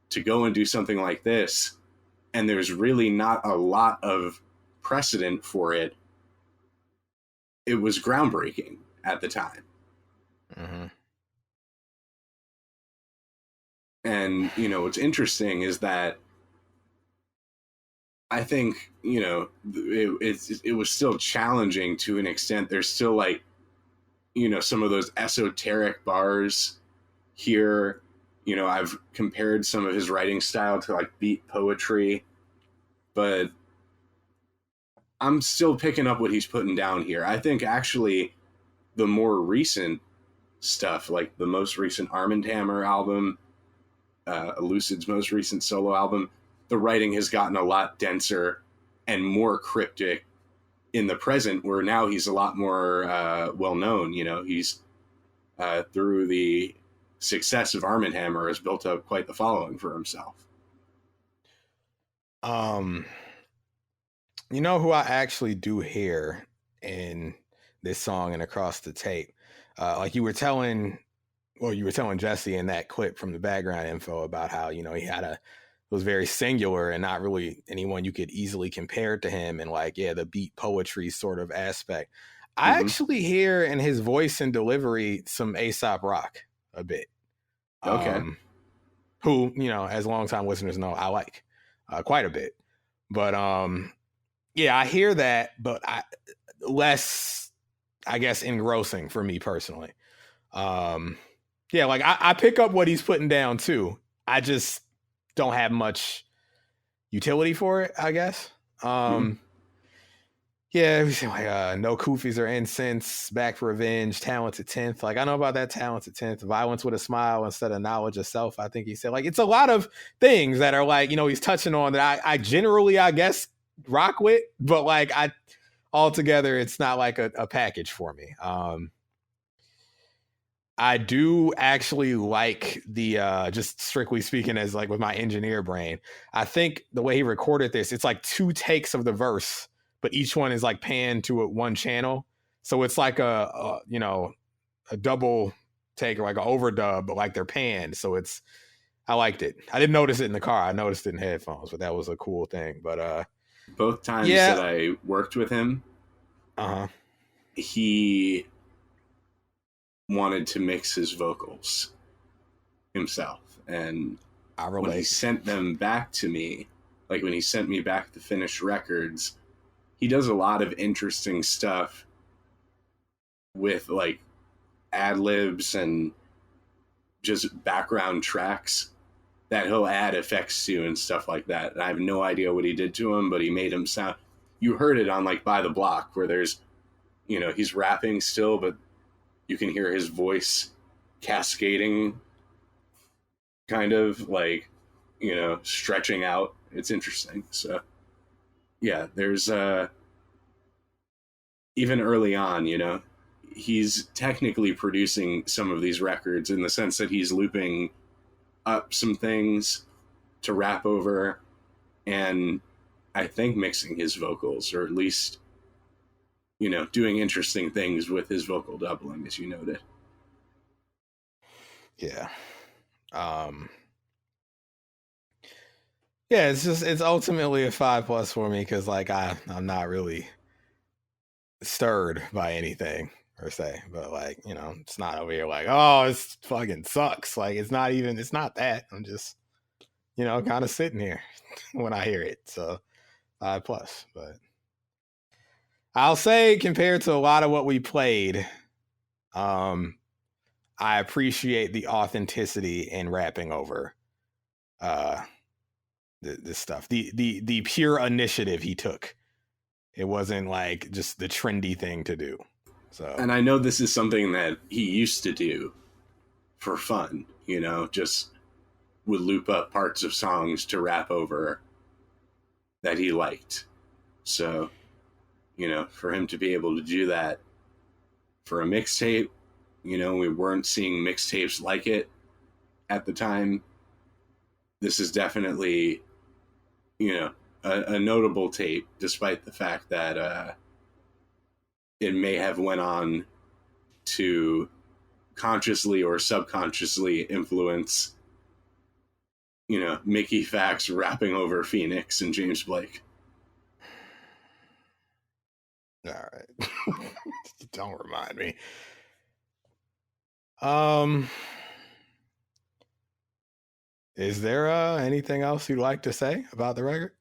to go and do something like this. And there's really not a lot of precedent for it. It was groundbreaking at the time. Mm-hmm. And, you know, what's interesting is that I think, you know, it was still challenging to an extent. There's still like, you know, some of those esoteric bars here. You know, I've compared some of his writing style to like beat poetry, but I'm still picking up what he's putting down here. I think actually the more recent stuff, like the most recent Arm & Hammer album, Elucid's most recent solo album, the writing has gotten a lot denser and more cryptic in the present, where now he's a lot more well-known. You know, he's through the success of Arm & Hammer has built up quite the following for himself. You know who I actually do hear in this song and across the tape? Like you were telling Jesse in that clip from the background info about how, you know, it was very singular and not really anyone you could easily compare to him, and like, yeah, the beat poetry sort of aspect. I actually hear in his voice and delivery some Aesop Rock a bit. Okay. Who, you know, as longtime listeners know, I like quite a bit. But yeah, I hear that, but less, I guess, engrossing for me personally. Yeah, like I pick up what he's putting down too. I just don't have much utility for it, I guess. Yeah, we say like no koofies or incense, back for revenge, talented 10th. Like I know about that talented 10th, violence with a smile instead of knowledge of self. I think he said, like, it's a lot of things that are like, you know, he's touching on that I generally, I guess, rock with, but like altogether, it's not like a package for me. I do actually like the just strictly speaking as like with my engineer brain, I think the way he recorded this, it's like 2 takes of the verse, but each one is like panned to one channel. So it's like a you know, a double take or like an overdub, but like they're panned. So I liked it. I didn't notice it in the car. I noticed it in headphones, but that was a cool thing. But Both times that I worked with him, he wanted to mix his vocals himself. And when he sent them back to me, like when he sent me back the finished records, he does a lot of interesting stuff with like ad-libs and just background tracks that he'll add effects to and stuff like that. And I have no idea what he did to him, but he made him sound... You heard it on like By the Block, where there's, you know, he's rapping still, but you can hear his voice cascading, kind of like, you know, stretching out. It's interesting. So yeah, there's even early on, you know, he's technically producing some of these records in the sense that he's looping up some things to rap over, and I think mixing his vocals, or at least, you know, doing interesting things with his vocal doubling, as you noted. Yeah. Yeah, it's ultimately a 5+ for me, because like I'm not really stirred by anything per se, but like, you know, it's not over here like, oh, it's fucking sucks. Like it's not that. I'm just, you know, kind of sitting here when I hear it. So 5+, but I'll say compared to a lot of what we played, I appreciate the authenticity in rapping over this stuff. The pure initiative he took. It wasn't like just the trendy thing to do. So, and I know this is something that he used to do for fun, you know, just would loop up parts of songs to rap over that he liked. So, you know, for him to be able to do that for a mixtape, you know, we weren't seeing mixtapes like it at the time. This is definitely, you know, a notable tape, despite the fact that it may have went on to consciously or subconsciously influence, you know, Mickey Fax rapping over Phoenix and James Blake. All right. Don't remind me. Is there anything else you'd like to say about the record?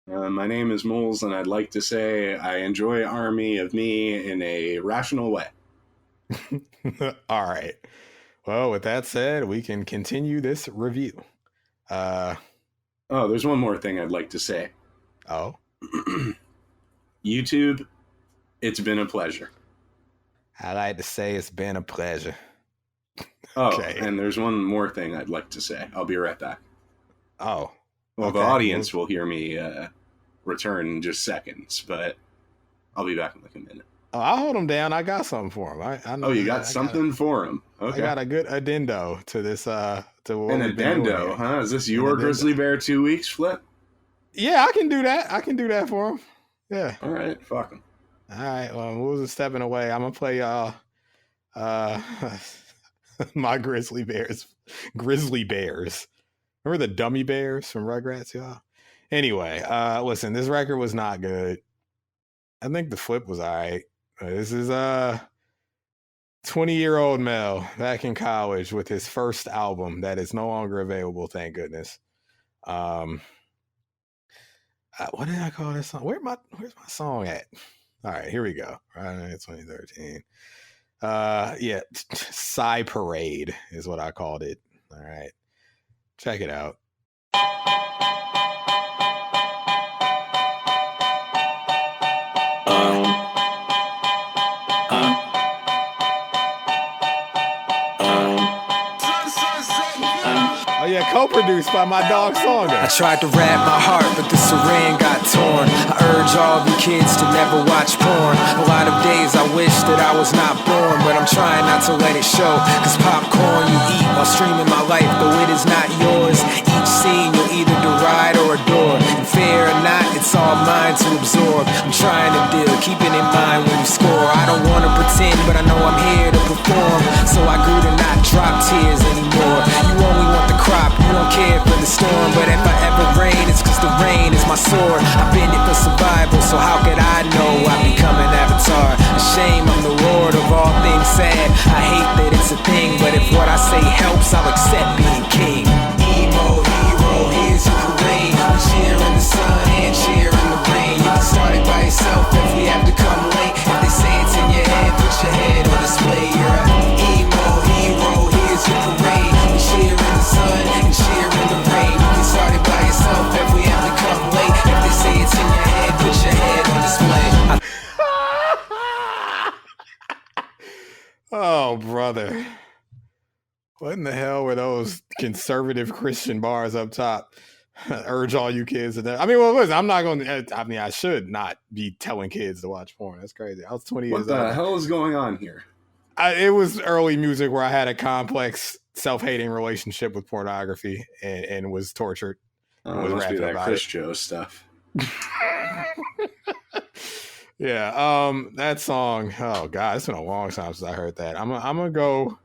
My name is Moulz, and I'd like to say I enjoy Army of Me in a rational way. All right. Well, with that said, we can continue this review. Oh, there's one more thing I'd like to say. Oh? YouTube, it's been a pleasure. I like to say it's been a pleasure. Oh, okay. And there's one more thing I'd like to say. I'll be right back. Oh. Well, okay. The audience will hear me return in just seconds, but I'll be back in like a minute. Oh, I'll hold him down. I got something for him. I know. Oh, you got something for him? Okay. I got a good addendo to this. To what an addendo, huh? Is this your Grizzly Bear 2 weeks flip? Yeah, I can do that. I can do that for him. Yeah. All right. Fuck him. All right. Well, Moulz is stepping away. I'm gonna play y'all. My Grizzly Bears. Remember the Dummy Bears from Rugrats, y'all? Anyway, listen, this record was not good. I think the flip was all right. This is 20-year-old Mel back in college with his first album that is no longer available, thank goodness. What did I call this song? Where's my song at? All right, here we go. Right, 2013. Yeah, Psy Parade is what I called it. All right. Check it out. Oh yeah, co-produced by my dog Songer. I tried to rap my heart, but the saran got torn. I urge all of you kids to never watch porn. A lot of days I wish that I was not born, but I'm trying not to let it show. Cause popcorn you eat while streaming my life, though it is not yours. Each scene you'll either deride or adore. And fair or not, it's all mine to absorb. I'm trying to deal, keeping in mind when you score. I don't wanna pretend, but I know I'm here to perform. So I grew to not drop tears anymore. You only want the crop, you don't care for the storm, but if I ever rain, it's cause the rain is my sword. I bend it for survival, so how could I know I become an avatar? A shame I'm the lord of all things sad. I hate that it's a thing, but if what I say helps, I'll accept being king. Emo hero, here's your parade. Cheer in the sun and cheer in the rain. You can start it by yourself if we have to come late. If they say it's in your head, put your head on display. You're an emo hero, here's your parade. Cheer in the sun and cheer in the rain. You can start it by yourself if we have to come late. If they say it's in your head, put your head on display. Oh, brother. What in the hell were those conservative Christian bars up top? Urge all you kids to. I mean, well, listen, I'm not going to. I mean, I should not be telling kids to watch porn. That's crazy. I was 20 years old. What the hell is going on here? It was early music where I had a complex, self-hating relationship with pornography and was tortured. Oh, it must be that Chris Joe stuff. Yeah, that song. Oh God, it's been a long time since I heard that. I'm gonna go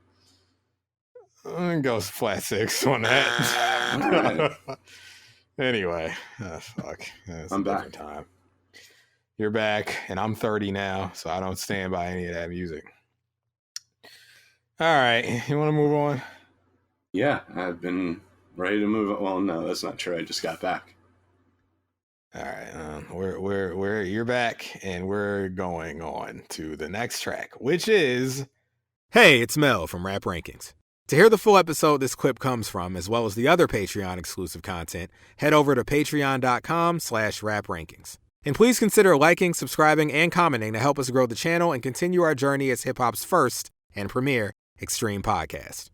flat 6 on that. Right. Anyway, fuck. That's I'm a different back. time. You're back, and I'm 30 now, so I don't stand by any of that music. All right, you want to move on? Yeah, I've been ready to move on. Well, no, that's not true. I just got back. All right, you're back, and we're going on to the next track, which is Hey, it's Mel from Rap Rankings. To hear the full episode this clip comes from, as well as the other Patreon exclusive content, head over to patreon.com/raprankings. And please consider liking, subscribing, and commenting to help us grow the channel and continue our journey as hip hop's first and premier extreme podcast.